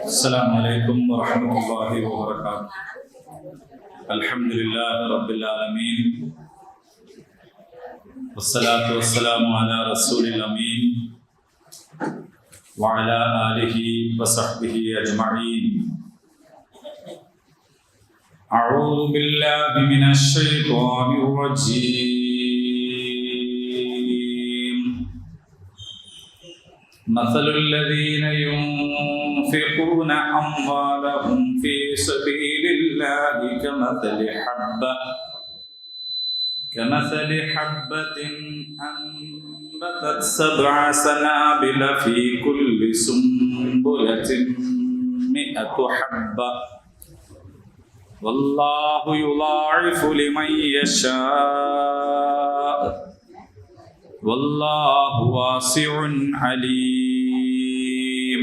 السلام عليكم ورحمة الله وبركاته. الحمد لله رب العالمين والصلاة والسلام على رسول الأمين وعلى آله وصحبه أجمعين. أعوذ بالله من الشيطان الرجيم. مثل الذين ينفقون أموالهم في سبيل الله كمثل حبة أنبتت 7 سنابل في كل سنبلة 100 حبة والله يضاعف لمن يشاء والله واسع عليم.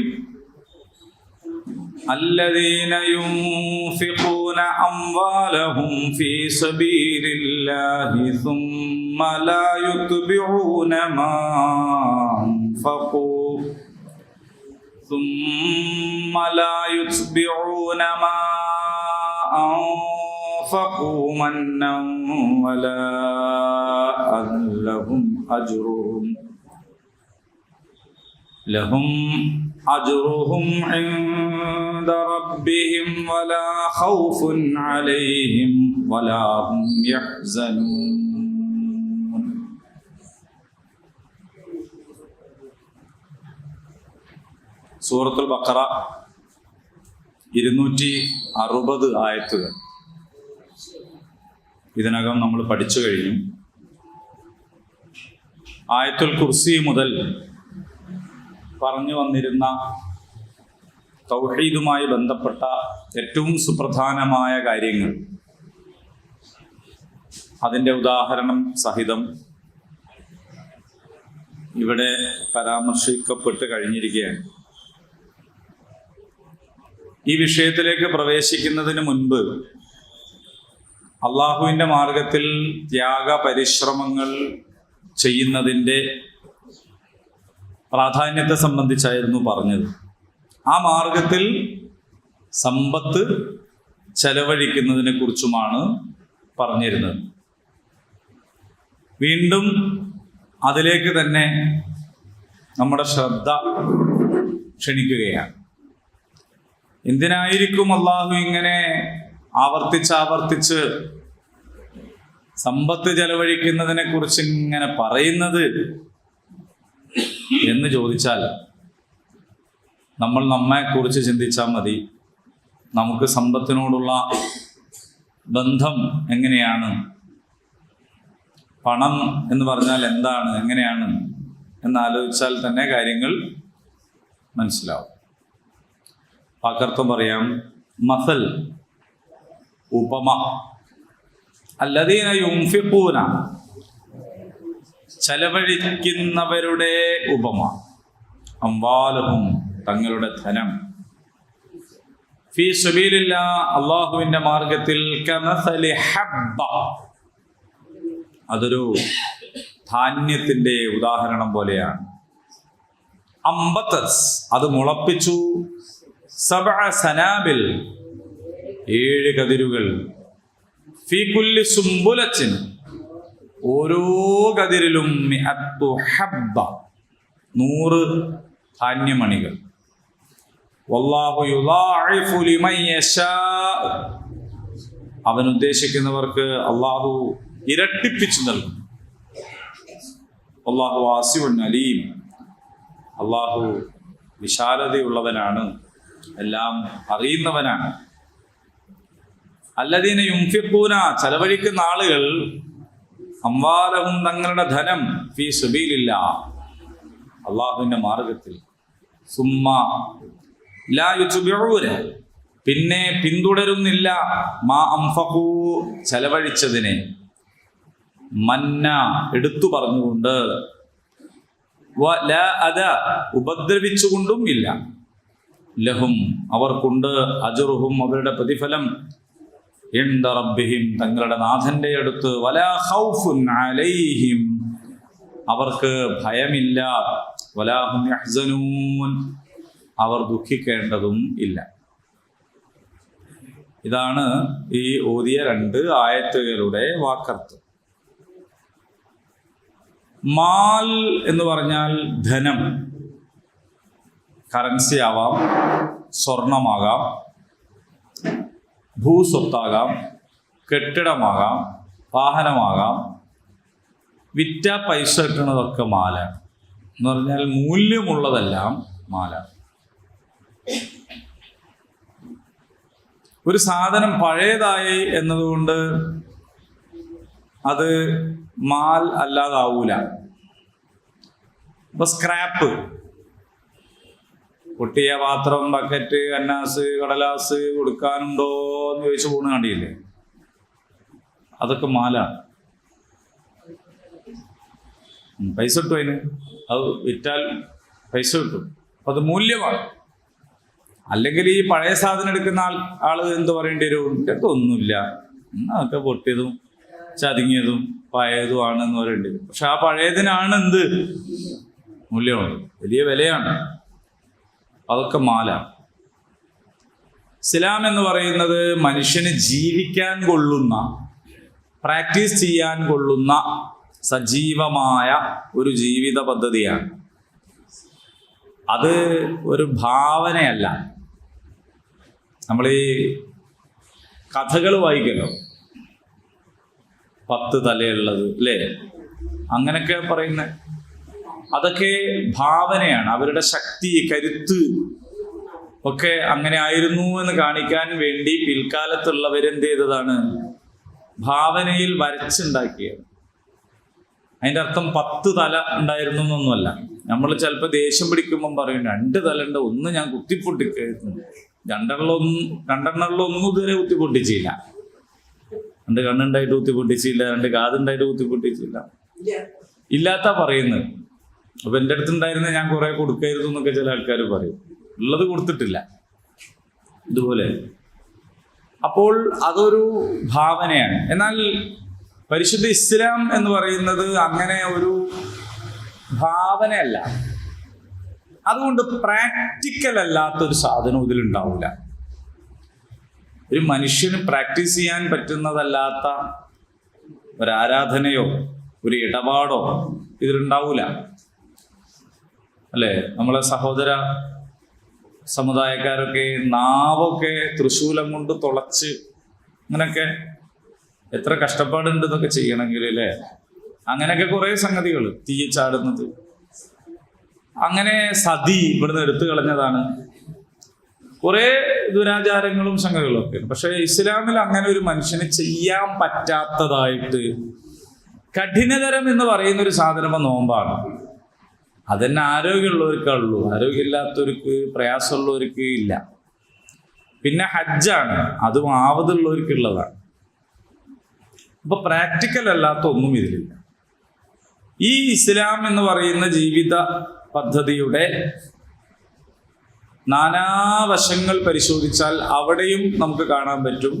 الذين ينفقون أموالهم في سبيل الله ثم لا يتبعون ما أنفقوا منا ولا لهم أجرهم عند ربهم ولا خوف عليهم ولا هم يحزنون. സൂറത്തുൽ ബഖറ 260 ആയത്തുകൾ ഇതിനകം നമ്മൾ പഠിച്ചു കഴിഞ്ഞു. ആയത്തുൽ കുർസി മുതൽ പറഞ്ഞു വന്നിരുന്ന തൗഹീദുമായി ബന്ധപ്പെട്ട ഏറ്റവും സുപ്രധാനമായ കാര്യങ്ങൾ അതിൻ്റെ ഉദാഹരണം സഹിതം ഇവിടെ പരാമർശിക്കപ്പെട്ട് കഴിഞ്ഞിരിക്കുകയാണ്. ഈ വിഷയത്തിലേക്ക് പ്രവേശിക്കുന്നതിന് മുൻപ് അള്ളാഹുവിൻ്റെ മാർഗത്തിൽ ത്യാഗ പരിശ്രമങ്ങൾ ചെയ്യുന്നതിൻ്റെ പ്രാധാന്യത്തെ സംബന്ധിച്ചായിരുന്നു പറഞ്ഞത്. ആ മാർഗത്തിൽ സമ്പത്ത് ചെലവഴിക്കുന്നതിനെ കുറിച്ചുമാണ് പറഞ്ഞിരുന്നത്. വീണ്ടും അതിലേക്ക് തന്നെ നമ്മുടെ ശ്രദ്ധ ക്ഷണിക്കുകയാണ്. എന്തിനായിരിക്കും അള്ളാഹു ഇങ്ങനെ ആവർത്തിച്ച് സമ്പത്ത് ചെലവഴിക്കുന്നതിനെ കുറിച്ച് ഇങ്ങനെ പറയുന്നത് എന്ന് ചോദിച്ചാൽ നമ്മൾ നമ്മെക്കുറിച്ച് ചിന്തിച്ചാൽ മതി. നമുക്ക് സമ്പത്തിനോടുള്ള ബന്ധം എങ്ങനെയാണ്, പണം എന്ന് പറഞ്ഞാൽ എന്താണ്, എങ്ങനെയാണ് എന്നാലോചിച്ചാൽ തന്നെ കാര്യങ്ങൾ മനസ്സിലാവും. പകർത്തും പറയാം. മസൽ, ഉപമ. അല്ലദീന യുൻഫിഖൂന, ചെലവഴിക്കുന്നവരുടെ ഉപമ. അംവാലഹും, തങ്ങളുടെ ധനം. ഫീ സബീലില്ലാഹ്, അല്ലാഹുവിന്റെ മാർഗത്തിൽ. കമസലി ഹബ്ബ, അതൊരു ധാന്യത്തിന്റെ ഉദാഹരണം പോലെയാണ്. അംബതസ്, അത് മുളപ്പിച്ചു. 7 സനാബിൽ, 7 കതിരുകൾ. ഫീ കുല്ലി സുംബുലത്തിൻ, ഓരോ കതിരിലും 100 ഹബ്ബ, 100 ധാന്യമണികൾ. വല്ലാഹു യുളാഇഫു ലിമൻ യശാ, അവൻ ഉദ്ദേശിക്കുന്നവർക്ക് അല്ലാഹു ഇരട്ടിപ്പിച്ചു നൽകും. വല്ലാഹു വാസിഉൻ അലീം, അല്ലാഹു വിശാലതയുള്ളവനാണ്, എല്ലാം അറിയുന്നവനാണ്. അല്ലദീന യുൻഫിഖൂന, ചെലവഴിക്കുന്ന ആളുകൾ. അംവാലഹും, തങ്ങളുടെ ധനം. ഫീ സബീലില്ലാഹ്, അല്ലാഹുവിന്റെ മാർഗത്തിൽ. സുമ്മ ലാ യുത്ബിഊന, പിന്നെ പിന്തുടരുന്നില്ല. മാ അൻഫഖൂ, ചെലവഴിച്ചതിനെ. മന്ന, എടുത്തു പറഞ്ഞുകൊണ്ട്. വലാ അദ, ഉപദ്രവിച്ചുകൊണ്ടും ഇല്ല. ലഹും, അവർക്കുണ്ട്. അജ്റുഹും, അവരുടെ പ്രതിഫലം. ഇൻദ റബ്ബിഹിം, തങ്ങളുടെ നാഥന്റെ അടുത്ത്. വലാ ഖൗഫുൻ അലൈഹിം, അവർക്ക് ഭയമില്ല. വലാ ഹും യഹ്സനൂൻ, അവർ ദുഃഖിക്കേണ്ടതും ഇല്ല. ഇതാണ് ഈ ഓതിയ 2 ആയത്തുകളുടെ വാക്കർത്ഥം. മാൽ എന്ന് പറഞ്ഞാൽ ധനം, കറൻസി ആവാം, സ്വർണമാകാം, ഭൂസ്വത്താകാം, കെട്ടിടമാകാം, വാഹനമാകാം. വിറ്റ പൈസ കിട്ടുന്നതൊക്കെ മാല എന്ന് പറഞ്ഞാൽ മൂല്യമുള്ളതെല്ലാം മാല. ഒരു സാധനം പഴയതായി എന്നതുകൊണ്ട് അത് മാൽ അല്ലാതാവൂല. ഇപ്പൊ സ്ക്രാപ്പ്, പൊട്ടിയ പാത്രം, ബക്കറ്റ്, കന്നാസ്, കടലാസ് കൊടുക്കാനുണ്ടോ എന്ന് ചോദിച്ചു പോണ കണ്ടില്ലേ? അതൊക്കെ മാലാണ്. പൈസ കിട്ടും അതിന്, അത് വിറ്റാൽ പൈസ കിട്ടും, അപ്പൊ അത് മൂല്യമാണ്. അല്ലെങ്കിൽ ഈ പഴയ സാധനം എടുക്കുന്ന ആള് എന്ത് പറയേണ്ടി വരും? ഇതൊക്കെ ഒന്നുമില്ല, അതൊക്കെ പൊട്ടിയതും ചതുങ്ങിയതും പഴയതുമാണെന്ന് പറയേണ്ടി വരും. പക്ഷെ ആ പഴയതിനാണ് എന്ത് മൂല്യമുണ്ട്, വലിയ വിലയാണ്. അതൊക്കെ മാല. ഇസ്ലാം എന്ന് പറയുന്നത് മനുഷ്യന് ജീവിക്കാൻ കൊള്ളുന്ന, പ്രാക്ടീസ് ചെയ്യാൻ കൊള്ളുന്ന സജീവമായ ഒരു ജീവിത പദ്ധതിയാണ്. അത് ഒരു ഭാവനയല്ല. നമ്മൾ ഈ കഥകൾ വായിക്കല്ലോ, 10 തലയുള്ളത് അല്ലേ, അങ്ങനെയൊക്കെ പറയുന്നത്, അതൊക്കെ ഭാവനയാണ്. അവരുടെ ശക്തി, കരുത്ത് ഒക്കെ അങ്ങനെ ആയിരുന്നു എന്ന് കാണിക്കാൻ വേണ്ടി പിൽക്കാലത്തുള്ളവരെന്ത് ചെയ്തതാണ്? ഭാവനയിൽ വരച്ചുണ്ടാക്കിയത്. അതിൻ്റെ അർത്ഥം 10 തല ഉണ്ടായിരുന്നു എന്നൊന്നുമല്ല. നമ്മൾ ചിലപ്പോൾ ദേഷ്യം പിടിക്കുമ്പം പറയും 2 തലയുണ്ട്, ഒന്ന് ഞാൻ കുത്തിപ്പൊട്ടിക്കായിരുന്നു, രണ്ടെണ്ണുള്ളൊന്നും ഇതുവരെ കുത്തിപ്പൊട്ടിച്ചില്ല. 2 കണ്ണുണ്ടായിട്ട് കുത്തിപ്പൊട്ടിച്ചില്ല, 2 കാതുണ്ടായിട്ട് കുത്തിപ്പൊട്ടിച്ചില്ല, ഇല്ലാത്ത പറയുന്നത്. അപ്പൊ എൻ്റെ അടുത്തുണ്ടായിരുന്ന ഞാൻ കുറെ കൊടുക്കായിരുന്നു എന്നൊക്കെ ചില ആൾക്കാർ പറയും. ഉള്ളത് കൊടുത്തിട്ടില്ല ഇതുപോലെ. അപ്പോൾ അതൊരു ഭാവനയാണ്. എന്നാൽ പരിശുദ്ധ ഇസ്ലാം എന്ന് പറയുന്നത് അങ്ങനെ ഒരു ഭാവനയല്ല. അതുകൊണ്ട് പ്രാക്ടിക്കൽ അല്ലാത്തൊരു സാധനം ഇതിലുണ്ടാവില്ല. ഒരു മനുഷ്യന് പ്രാക്ടീസ് ചെയ്യാൻ പറ്റുന്നതല്ലാത്ത ഒരാരാധനയോ ഒരു ഇടപാടോ ഇതിലുണ്ടാവൂല, അല്ലേ? നമ്മളെ സഹോദര സമുദായക്കാരൊക്കെ നാവൊക്കെ തൃശൂലം കൊണ്ട് തുളച്ച് അങ്ങനെയൊക്കെ എത്ര കഷ്ടപ്പാടുണ്ട് ഇതൊക്കെ ചെയ്യണമെങ്കിൽ, അല്ലേ? അങ്ങനെയൊക്കെ കുറെ സംഗതികൾ, തീ ചാടുന്നത്, അങ്ങനെ സതി ഇവിടുന്ന് എടുത്തു കളഞ്ഞതാണ്. കുറെ ദുരാചാരങ്ങളും സംഗതികളും ഒക്കെ. പക്ഷെ ഇസ്ലാമിൽ അങ്ങനെ ഒരു മനുഷ്യന് ചെയ്യാൻ പറ്റാത്തതായിട്ട് കഠിനതരം എന്ന് പറയുന്ന ഒരു സാധനം നോമ്പാണ്. അതന്നെ ആരോഗ്യമുള്ളവർക്കുള്ളൂ, ആരോഗ്യമില്ലാത്തവർക്ക്, പ്രയാസമുള്ളവർക്ക് ഇല്ല. പിന്നെ ഹജ്ജാണ്, അതും ആവതുള്ളവർക്കുള്ളതാണ്. അപ്പൊ പ്രാക്ടിക്കൽ അല്ലാത്ത ഒന്നും ഇതിലില്ല. ഈ ഇസ്ലാം എന്ന് പറയുന്ന ജീവിത പദ്ധതിയുടെ നാനാവശങ്ങൾ പരിശോധിച്ചാൽ അവിടെയും നമുക്ക് കാണാൻ പറ്റും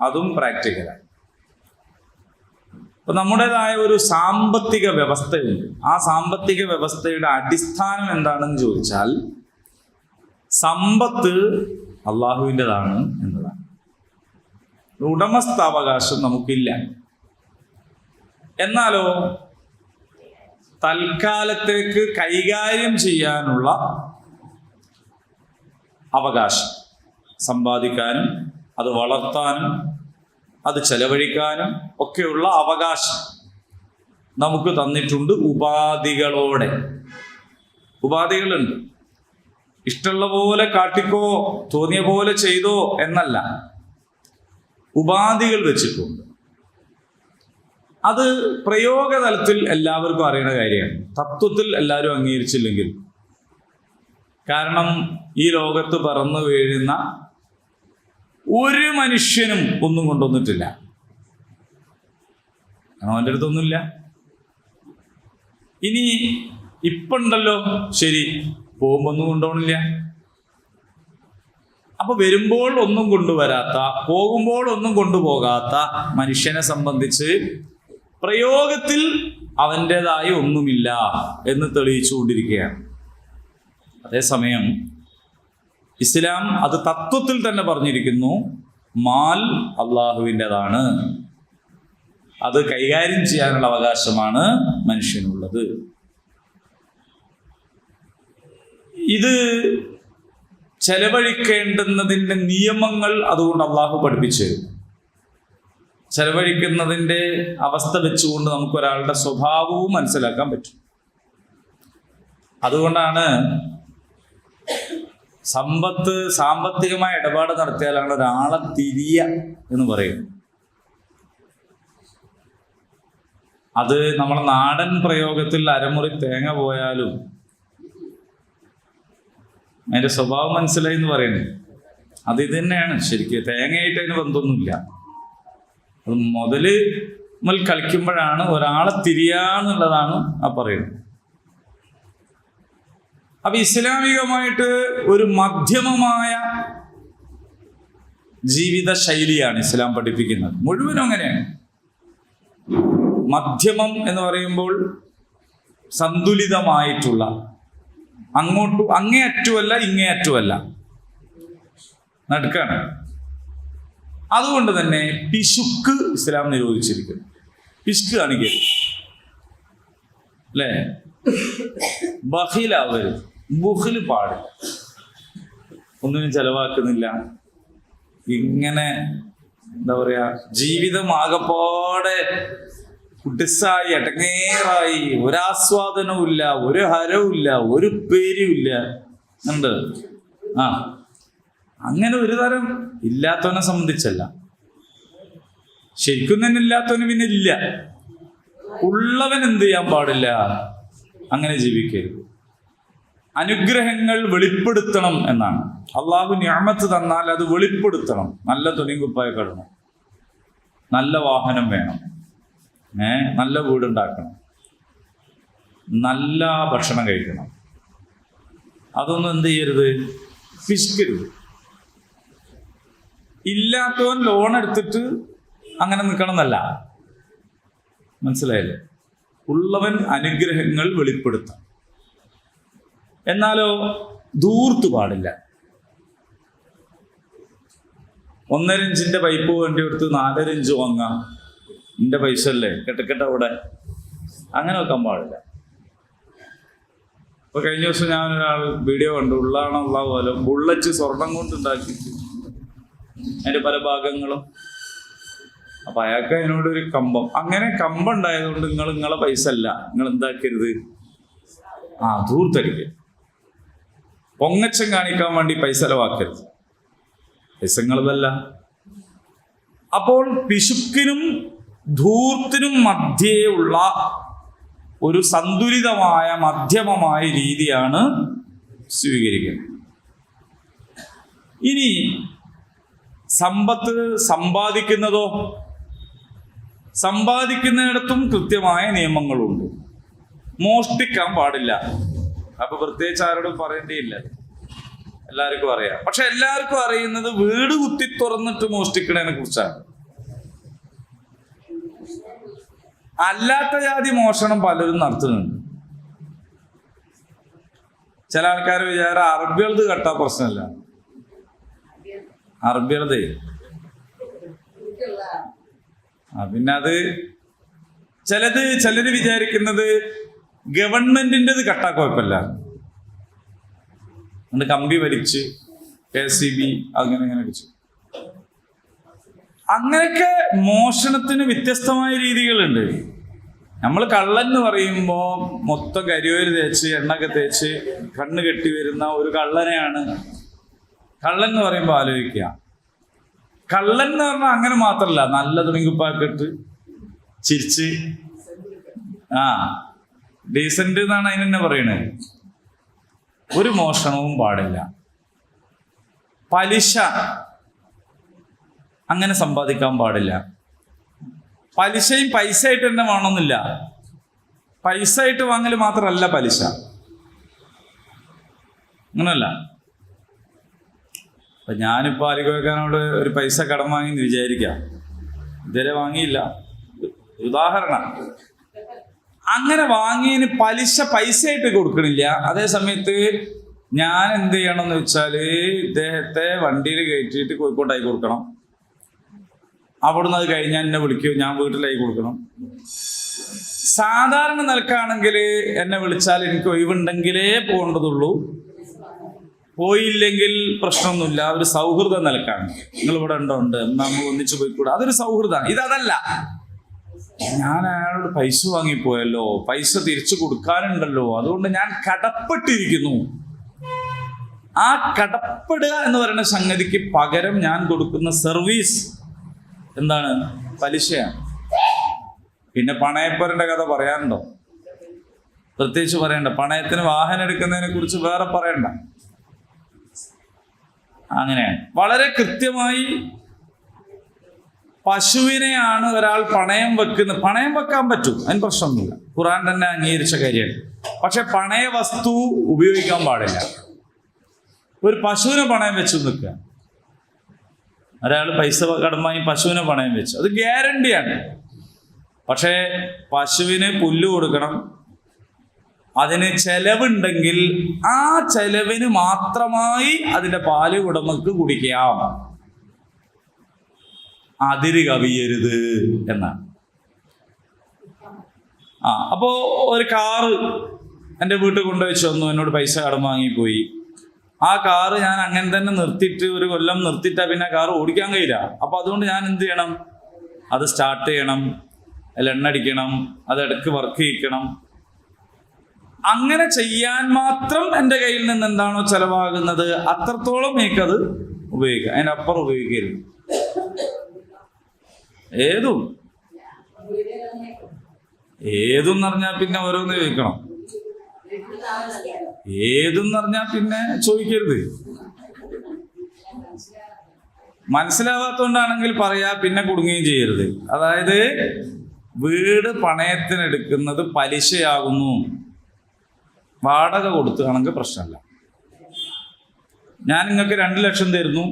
അതും പ്രാക്ടിക്കലാണ്. അപ്പൊ നമ്മുടേതായ ഒരു സാമ്പത്തിക വ്യവസ്ഥയുണ്ട്. ആ സാമ്പത്തിക വ്യവസ്ഥയുടെ അടിസ്ഥാനം എന്താണെന്ന് ചോദിച്ചാൽ സമ്പത്ത് അള്ളാഹുവിൻ്റെതാണ് എന്നതാണ്. ഉടമസ്ഥാവകാശം നമുക്കില്ല. എന്നാലോ തൽക്കാലത്തേക്ക് കൈകാര്യം ചെയ്യാനുള്ള അവകാശം, സമ്പാദിക്കാനും അത് വളർത്താനും അത് ചെലവഴിക്കാനും ഒക്കെയുള്ള അവകാശം നമുക്ക് തന്നിട്ടുണ്ട് ഉപാധികളോടെ. ഉപാധികളുണ്ട്. ഇഷ്ടമുള്ള പോലെ കാട്ടിക്കോ, തോന്നിയ പോലെ ചെയ്തോ എന്നല്ല, ഉപാധികൾ വെച്ചിട്ടുണ്ട്. അത് പ്രയോഗതലത്തിൽ എല്ലാവർക്കും അറിയുന്ന കാര്യമാണ്, തത്വത്തിൽ എല്ലാവരും അംഗീകരിച്ചില്ലെങ്കിൽ. കാരണം ഈ ലോകത്ത് പറന്നു വീഴുന്ന ഒരു മനുഷ്യനും ഒന്നും കൊണ്ടുവന്നിട്ടില്ല. കാരണം അവൻ്റെ അടുത്തൊന്നുമില്ല. ഇനി ഇപ്പുണ്ടല്ലോ, ശരി, പോകുമ്പോൾ ഒന്നും കൊണ്ടുപോകണില്ല. അപ്പൊ വരുമ്പോൾ ഒന്നും കൊണ്ടുവരാത്ത, പോകുമ്പോൾ ഒന്നും കൊണ്ടുപോകാത്ത മനുഷ്യനെ സംബന്ധിച്ച് പ്രയോഗത്തിൽ അവൻ്റെതായ ഒന്നുമില്ല എന്ന് തെളിയിച്ചുകൊണ്ടിരിക്കുകയാണ്. അതേസമയം ഇസ്ലാം അത് തത്വത്തിൽ തന്നെ പറഞ്ഞിരിക്കുന്നു, മാൽ അള്ളാഹുവിൻ്റെതാണ്, അത് കൈകാര്യം ചെയ്യാനുള്ള അവകാശമാണ് മനുഷ്യനുള്ളത്. ഇത് ചെലവഴിക്കേണ്ടുന്നതിൻ്റെ നിയമങ്ങൾ അതുകൊണ്ട് അള്ളാഹു പഠിപ്പിച്ചു തരും. ചെലവഴിക്കുന്നതിൻ്റെ അവസ്ഥ വെച്ചുകൊണ്ട് നമുക്ക് ഒരാളുടെ സ്വഭാവവും മനസ്സിലാക്കാൻ പറ്റും. അതുകൊണ്ടാണ് സാമ്പത്തികമായ ഇടപാട് നടത്തിയാലാണ് ഒരാളെ തിരിയ എന്ന് പറയുന്നത്. അത് നമ്മളെ നാടൻ പ്രയോഗത്തിൽ അരമുറി തേങ്ങ പോയാലും അതിന്റെ സ്വഭാവം മനസ്സിലായി എന്ന് പറയുന്നത് അത് ഇത് തന്നെയാണ്. ശരിക്കും തേങ്ങയായിട്ട് അതിന് ബന്ധമൊന്നുമില്ല. അത് മുതല് കളിക്കുമ്പോഴാണ് ഒരാളെ തിരിയാന്നുള്ളതാണ് ആ പറയുന്നത്. അപ്പൊ ഇസ്ലാമികമായിട്ട് ഒരു മധ്യമമായ ജീവിത ശൈലിയാണ് ഇസ്ലാം പഠിപ്പിക്കുന്നത്. മുഴുവനും അങ്ങനെയാണ്. മധ്യമം എന്ന് പറയുമ്പോൾ സന്തുലിതമായിട്ടുള്ള, അങ്ങേയറ്റുമല്ല ഇങ്ങേയറ്റുമല്ല, നടുക്കാണ്. അതുകൊണ്ട് തന്നെ പിശുക്ക് ഇസ്ലാം നിരോധിച്ചിരിക്കുന്നു. പിശുക്ക് കാണിക്കരുത്, അല്ലേ? ബഖീലാവരുത്, ബുഖിൽ പാടില്ല. ഒന്നിനും ചെലവാക്കുന്നില്ല, ഇങ്ങനെ എന്താ പറയാ, ജീവിതം ആകപ്പാടെ കുട്ടിസായി എടങ്ങേറായി, ഒരാസ്വാദനവും ഇല്ല, ഒരു ഹരവും ഇല്ല, ഒരു പേരും ഇല്ല. ഉണ്ട് അങ്ങനെ ഒരു തരം ഇല്ലാത്തവനെ സംബന്ധിച്ചല്ല. ശരിക്കും തന്നെ ഇല്ലാത്തവന് പിന്നെ ഇല്ല. ഉള്ളവൻ എന്ത് ചെയ്യാൻ പാടില്ല? അങ്ങനെ ജീവിക്കരുത്. അനുഗ്രഹങ്ങൾ വെളിപ്പെടുത്തണം എന്നാണ്. അള്ളാഹു നിഅമത്ത് തന്നാൽ അത് വെളിപ്പെടുത്തണം. നല്ല തുണിയും കുപ്പായൊക്കെ ഇടണം, നല്ല വാഹനം വേണം, നല്ല വീടുണ്ടാക്കണം, നല്ല ഭക്ഷണം കഴിക്കണം. അതൊന്നും എന്ത് ചെയ്യരുത്? പിശുക്കരുത്. ഇല്ലാത്തവൻ ലോൺ എടുത്തിട്ട് അങ്ങനെ നിൽക്കണം എന്നല്ല, മനസ്സിലായില്ലേ? ഉള്ളവൻ അനുഗ്രഹങ്ങൾ വെളിപ്പെടുത്താം. എന്നാലോ ധൂർത്ത് പാടില്ല. 1.5 ഇഞ്ചിന്റെ പൈപ്പ് വേണ്ടി എടുത്ത് 4.5 ഇഞ്ച് വാങ്ങാം, നിന്റെ പൈസ അല്ലേ, കെട്ടക്കെട്ട അവിടെ, അങ്ങനെ വെക്കാൻ പാടില്ല. ഇപ്പൊ കഴിഞ്ഞ ദിവസം ഞാൻ ഒരാൾ വീഡിയോ കണ്ടു, ഉള്ള പോലെ ബുള്ളറ്റ് സ്വർണം കൊണ്ട് ഉണ്ടാക്കിയിട്ട് അതിന്റെ പല ഭാഗങ്ങളും. അപ്പൊ അയാൾക്ക് അതിനോടൊരു കമ്പം. അങ്ങനെ കമ്പം ഉണ്ടായതുകൊണ്ട് നിങ്ങളെ പൈസ അല്ല, നിങ്ങൾ എന്താക്കരുത്? ധൂർത്തടിക്കുക, പൊങ്ങച്ചം കാണിക്കാൻ വേണ്ടി പൈസ ചെലവാക്കരുത്. പൈസ നിങ്ങളതല്ല. അപ്പോൾ പിശുക്കിനും ധൂർത്തിനും മധ്യേ ഉള്ള ഒരു സന്തുലിതമായ മധ്യമമായ രീതിയാണ് സ്വീകരിക്കുന്നത്. ഇനി സമ്പത്ത് സമ്പാദിക്കുന്നിടത്തും കൃത്യമായ നിയമങ്ങളുണ്ട്. മോഷ്ടിക്കാൻ പാടില്ല. അപ്പൊ പ്രത്യേകിച്ച് ആരോടും പറയേണ്ടിയില്ല, എല്ലാവർക്കും അറിയാം. പക്ഷെ എല്ലാവർക്കും അറിയുന്നത് വീട് കുത്തി തുറന്നിട്ട് മോഷ്ടിക്കണതിനെ കുറിച്ചാണ്. അല്ലാത്ത ജാതി മോഷണം പലരും നടത്തുന്നുണ്ട്. ചില ആൾക്കാർ വിചാരം അറബികളത് കെട്ടാ പ്രശ്നമില്ല. അറബികളതേ പിന്നെ അത് ചിലര് വിചാരിക്കുന്നത് ഗവൺമെന്റിൻ്റെത് കെട്ടാ കുഴപ്പമില്ല, അതുകൊണ്ട് കമ്പി വലിച്ച് KCB അങ്ങനെ വെച്ചു. അങ്ങനെയൊക്കെ മോഷണത്തിന് വ്യത്യസ്തമായ രീതികളുണ്ട്. നമ്മൾ കള്ളൻ എന്ന് പറയുമ്പോൾ മൊത്തം കരിവേല് തേച്ച് എണ്ണൊക്കെ തേച്ച് കണ്ണ് കെട്ടി വരുന്ന ഒരു കള്ളനെയാണ് കള്ളൻ എന്ന് പറയുമ്പോൾ ആലോചിക്കുക. കള്ളൻ എന്ന് പറഞ്ഞാൽ അങ്ങനെ മാത്രമല്ല, നല്ല തുണിക്കുപ്പായൊക്കെ ഇട്ട് ചിരിച്ച് ഡീസന്റ് എന്നാണ് അതിനെന്നെ പറയണത്. ഒരു മോഷണവും പാടില്ല. പലിശ അങ്ങനെ സമ്പാദിക്കാൻ പാടില്ല. പലിശയും പൈസ ആയിട്ട് തന്നെ വേണമെന്നില്ല. പൈസ ആയിട്ട് വാങ്ങൽ മാത്രമല്ല പലിശ, അങ്ങനല്ല. അപ്പൊ ഞാനിപ്പോ ആലിക്കോക്കാനോട് ഒരു പൈസ കടം വാങ്ങി വിചാരിക്കാം, ഇതുവരെ വാങ്ങിയില്ല, ഉദാഹരണം. അങ്ങനെ വാങ്ങിയതിന് പൈസ ആയിട്ട് കൊടുക്കണില്ല. അതേ സമയത്ത് ഞാൻ എന്ത് ചെയ്യണം എന്ന് വെച്ചാല് ഇദ്ദേഹത്തെ വണ്ടിയിൽ കയറ്റിയിട്ട് കോഴിക്കോട്ടായി കൊടുക്കണം. അവിടുന്ന് അത് കഴിഞ്ഞാൽ എന്നെ വിളിക്കും, ഞാൻ വീട്ടിലായി കൊടുക്കണം. സാധാരണ നിലക്കാണെങ്കിൽ എന്നെ വിളിച്ചാൽ എനിക്ക് ഒഴിവുണ്ടെങ്കിലേ പോകേണ്ടതുള്ളൂ, പോയില്ലെങ്കിൽ പ്രശ്നമൊന്നുമില്ല. ഒരു സൗഹൃദ നിലക്കാണ്. നിങ്ങൾ ഇവിടെ ഉണ്ട് നമ്മൾ ഒന്നിച്ചു പോയിക്കൂടാ, അതൊരു സൗഹൃദമാണ്. ഇതല്ല, ഞാൻ അയാളോട് പൈസ വാങ്ങിപ്പോയല്ലോ, പൈസ തിരിച്ചു കൊടുക്കാനുണ്ടല്ലോ, അതുകൊണ്ട് ഞാൻ കടപ്പെട്ടിരിക്കുന്നു. ആ കടപ്പെടുക എന്ന് പറയുന്ന സംഗതിക്ക് പകരം ഞാൻ കൊടുക്കുന്ന സർവീസ് എന്താണ്? പലിശയാണ്. പിന്നെ പണയപ്പരന്റെ കഥ പറയാനുണ്ടോ? പ്രത്യേകിച്ച് പറയണ്ട. പണയത്തിന് വാഹനം എടുക്കുന്നതിനെ കുറിച്ച് വേറെ പറയണ്ട. അങ്ങനെയാണ്. വളരെ കൃത്യമായി പശുവിനെയാണ് ഒരാൾ പണയം വെക്കുന്നത്. പണയം വെക്കാൻ പറ്റും, അതിന് പ്രശ്നമൊന്നുമില്ല, ഖുർആൻ തന്നെ അംഗീകരിച്ച കാര്യമാണ്. പക്ഷെ പണയ വസ്തു ഉപയോഗിക്കാൻ പാടില്ല. ഒരു പശുവിനെ പണയം വെച്ച് നിൽക്കുക, ഒരാൾ പൈസ കടമായി പശുവിനെ പണയം വെച്ചു, അത് ഗ്യാരണ്ടിയാണ്. പക്ഷേ പശുവിന് പുല്ല് കൊടുക്കണം, അതിന് ചെലവുണ്ടെങ്കിൽ ആ ചെലവിന് മാത്രമായി അതിന്റെ പാല് ഉടമക്ക് കുടിക്കാം, അതിര് കവിയരുത് എന്നാണ്. അപ്പോ ഒരു കാറ് എൻ്റെ വീട്ടിൽ കൊണ്ടുവച്ച് വന്നു, എന്നോട് പൈസ കടം വാങ്ങിപ്പോയി. ആ കാറ് ഞാൻ അങ്ങനെ തന്നെ നിർത്തിയിട്ട് ഒരു കൊല്ലം നിർത്തിയിട്ടാ പിന്നെ കാറ് ഓടിക്കാൻ കഴിയില്ല. അപ്പൊ അതുകൊണ്ട് ഞാൻ എന്ത് ചെയ്യണം? അത് സ്റ്റാർട്ട് ചെയ്യണം, അതിൽ എണ്ണ അടിക്കണം, അത് ഇടയ്ക്ക് വർക്ക് ചെയ്യിക്കണം. അങ്ങനെ ചെയ്യാൻ മാത്രം എൻ്റെ കയ്യിൽ നിന്ന് എന്താണോ ചെലവാകുന്നത് അത്രത്തോളം എനിക്കത് ഉപയോഗിക്കാം, അതിനപ്പുറം ഉപയോഗിക്കരുത്. ഏതും പറഞ്ഞാൽ പിന്നെ ഓരോന്ന് ചോദിക്കണം. ഏതെന്ന് പറഞ്ഞാൽ പിന്നെ ചോദിക്കരുത്. മനസ്സിലാവാത്തോണ്ടാണെങ്കിൽ പറയാ, പിന്നെ കുടുങ്ങുകയും ചെയ്യരുത്. അതായത് വീട് പണയത്തിനെടുക്കുന്നത് പലിശയാകുന്നു, വാടക കൊടുക്കുകയാണെങ്കിൽ പ്രശ്നമല്ല. ഞാൻ നിങ്ങൾക്ക് 2 ലക്ഷം തരുന്നു,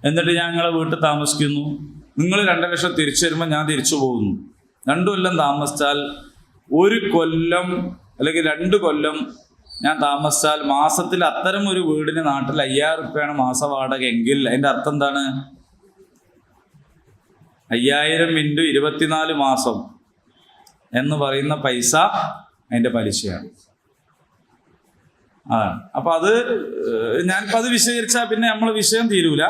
എന്നിട്ട് ഞാൻ നിങ്ങളെ വീട്ടിൽ താമസിക്കുന്നു. നിങ്ങൾ 2 ലക്ഷം തിരിച്ചു തരുമ്പോൾ ഞാൻ തിരിച്ചു പോകുന്നു. 2 കൊല്ലം താമസിച്ചാൽ, 1 കൊല്ലം അല്ലെങ്കിൽ 2 കൊല്ലം ഞാൻ താമസിച്ചാൽ മാസത്തിൽ അത്തരം ഒരു വീടിന് നാട്ടിൽ 5000 റുപ്യാണ് മാസ വാടക എങ്കിൽ അതിൻ്റെ അർത്ഥം എന്താണ്? 5000 × 24 മാസം എന്ന് പറയുന്ന പൈസ അതിൻ്റെ പലിശയാണ്. അപ്പൊ അത് ഞാനിപ്പോൾ അത് വിശദീകരിച്ചാൽ പിന്നെ നമ്മൾ വിഷയം തീരൂല.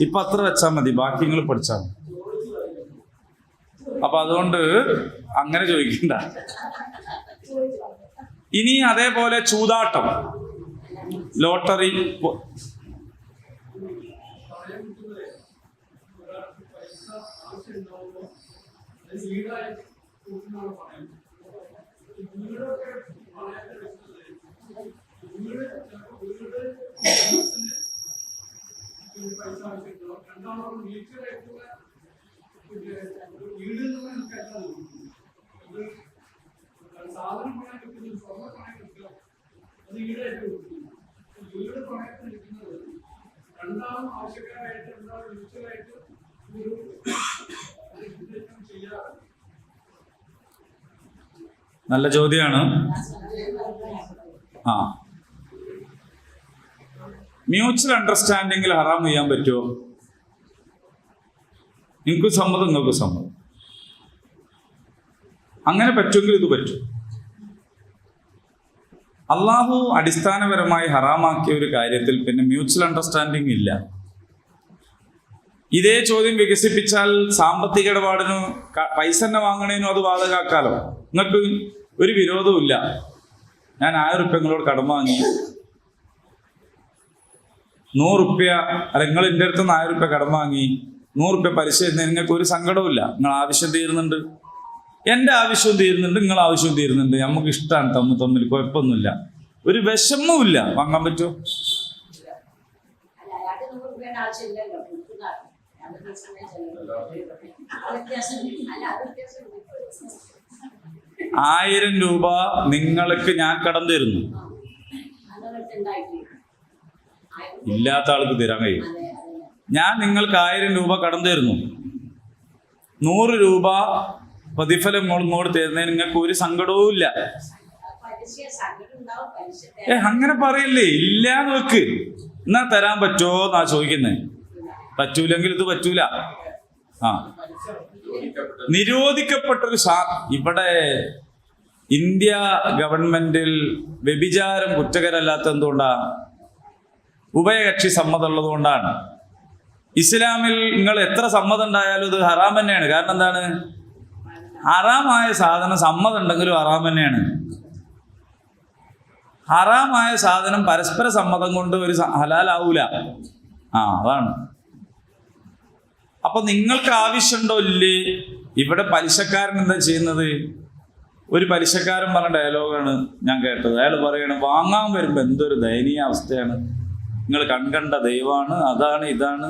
ഇപ്പൊ അത്ര വെച്ചാൽ മതി, ബാക്കി നിങ്ങൾ പഠിച്ചാൽ മതി. അപ്പൊ അതുകൊണ്ട് അങ്ങനെ ചോദിക്കണ്ട. ഇനി അതേപോലെ ചൂതാട്ടം, ലോട്ടറി. നല്ല ചോദ്യമാണ്. മ്യൂച്വൽ അണ്ടർസ്റ്റാൻഡിങ്ങിൽ ഹറാം ചെയ്യാൻ പറ്റുമോ? നിങ്ങൾക്ക് സമ്മതം, നിങ്ങൾക്ക് സമ്മതം. അങ്ങനെ പറ്റുമെങ്കിൽ ഇത് പറ്റും. അള്ളാഹു അടിസ്ഥാനപരമായി ഹറാമാക്കിയ ഒരു കാര്യത്തിൽ പിന്നെ മ്യൂച്വൽ അണ്ടർസ്റ്റാൻഡിങ് ഇല്ല. ഇതേ ചോദ്യം വികസിപ്പിച്ചാൽ സാമ്പത്തിക ഇടപാടിനു പൈസ തന്നെ വാങ്ങണേനും അത് ബാധകാക്കാലോ. നിങ്ങൾക്ക് ഒരു വിരോധവും ഇല്ല. ഞാൻ 1000 റുപ്യ നിങ്ങളോട് കടം വാങ്ങി, 100 റുപ്യ അല്ല, നിങ്ങൾ എൻ്റെ അടുത്ത് 1000 റുപ്യ കടം വാങ്ങി, 100 റുപ്യ പലിശ തരുന്നതിന് നിങ്ങൾക്ക് ഒരു സങ്കടവും ഇല്ല. നിങ്ങൾ ആവശ്യം തീരുന്നുണ്ട്, എൻ്റെ ആവശ്യവും തീരുന്നുണ്ട്, നിങ്ങൾ ആവശ്യവും തീരുന്നുണ്ട്, നമുക്ക് ഇഷ്ടമാണ് തമ്മിൽ കുഴപ്പമൊന്നുമില്ല, ഒരു വിഷമവും ഇല്ല. വാങ്ങാൻ പറ്റുമോ? 1000 രൂപ നിങ്ങൾക്ക് ഞാൻ കടം തരുന്നു, ഇല്ലാത്ത ആൾക്ക് തരാൻ കഴിയും. ഞാൻ നിങ്ങൾക്ക് 1000 രൂപ കടം തരുന്നു, 100 രൂപ പ്രതിഫലം ഇങ്ങോട്ട് തരുന്നതിന് നിങ്ങൾക്ക് ഒരു സങ്കടവും ഇല്ല. അങ്ങനെ പറയില്ലേ, ഇല്ലാന്ന് വെക്ക്. എന്നാ തരാൻ പറ്റുമോ എന്നാ ചോദിക്കുന്നേ. പറ്റൂലെങ്കിൽ ഇത് പറ്റൂല. ആ, നിരോധിക്കപ്പെട്ടൊരു ഇവിടെ ഇന്ത്യ ഗവൺമെന്റിൽ വ്യഭിചാരം കുറ്റകരമല്ലാത്ത എന്തുകൊണ്ടാ? ഉഭയകക്ഷി സമ്മതം ഉള്ളത് കൊണ്ടാണ്. ഇസ്ലാമിൽ നിങ്ങൾ എത്ര സമ്മതം ഉണ്ടായാലും ഇത് ഹറാം തന്നെയാണ്. കാരണം എന്താണ്? ഹറാമായ സാധനം സമ്മതം ഉണ്ടെങ്കിലും ഹറാം തന്നെയാണ്. ഹറാമായ സാധനം പരസ്പര സമ്മതം കൊണ്ട് ഒരു ഹലാലാവൂല. അതാണ്. അപ്പൊ നിങ്ങൾക്ക് ആവശ്യമുണ്ടോ ഇല്ലേ? ഇവിടെ പലിശക്കാരൻ എന്താ ചെയ്യുന്നത്? ഒരു പലിശക്കാരൻ പറഞ്ഞ ഡയലോഗാണ് ഞാൻ കേട്ടത്. അയാൾ പറയണ, വാങ്ങാൻ വരുമ്പോ എന്തൊരു ദയനീയ അവസ്ഥയാണ്, നിങ്ങൾ കൺകണ്ട ദൈവമാണ്, അതാണ് ഇതാണ്.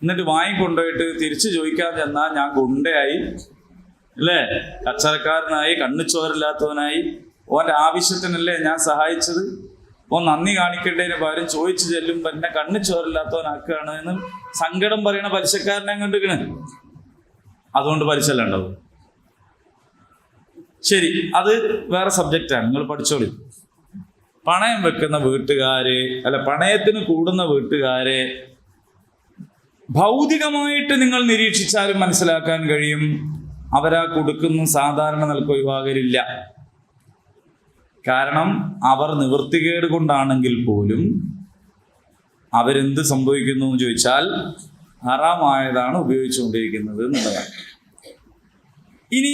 എന്നിട്ട് വാങ്ങിക്കൊണ്ടുപോയിട്ട് തിരിച്ചു ചോദിക്കാൻ ചെന്നാൽ ഞാൻ ഗുണ്ടയായി, അല്ലേ, കച്ചവടക്കാരനായി, കണ്ണുചോരില്ലാത്തവനായി. ഓൻ്റെ ആവശ്യത്തിനല്ലേ ഞാൻ സഹായിച്ചത്, ഓൻ നന്ദി കാണിക്കേണ്ടതിന് പകരം ചോദിച്ചു ചെല്ലുമ്പോൾ എന്നെ കണ്ണുചോരില്ലാത്തവനാക്കുകയാണ് എന്ന് സങ്കടം പറയണ പലിശക്കാരനെ കണ്ടിരിക്കണ്. അതുകൊണ്ട് പലിശല്ല ഉണ്ടാവും. ശരി, അത് വേറെ സബ്ജക്റ്റാണ്, നിങ്ങൾ പഠിച്ചോളി. പണയം വെക്കുന്ന വീട്ടുകാര്, അല്ല പണയത്തിന് കൂടുന്ന വീട്ടുകാരെ ഭൗതികമായിട്ട് നിങ്ങൾ നിരീക്ഷിച്ചാലും മനസ്സിലാക്കാൻ കഴിയും, അവരാ കൊടുക്കുന്ന സാധാരണ നിലക്ക് ഒഴിവാകലില്ല. കാരണം അവർ നിവൃത്തികേട് കൊണ്ടാണെങ്കിൽ പോലും അവരെന്ത് സംഭവിക്കുന്നു എന്ന് ചോദിച്ചാൽ ഹറാമായതാണ് ഉപയോഗിച്ചുകൊണ്ടിരിക്കുന്നത് എന്നുള്ളതാണ്. ഇനി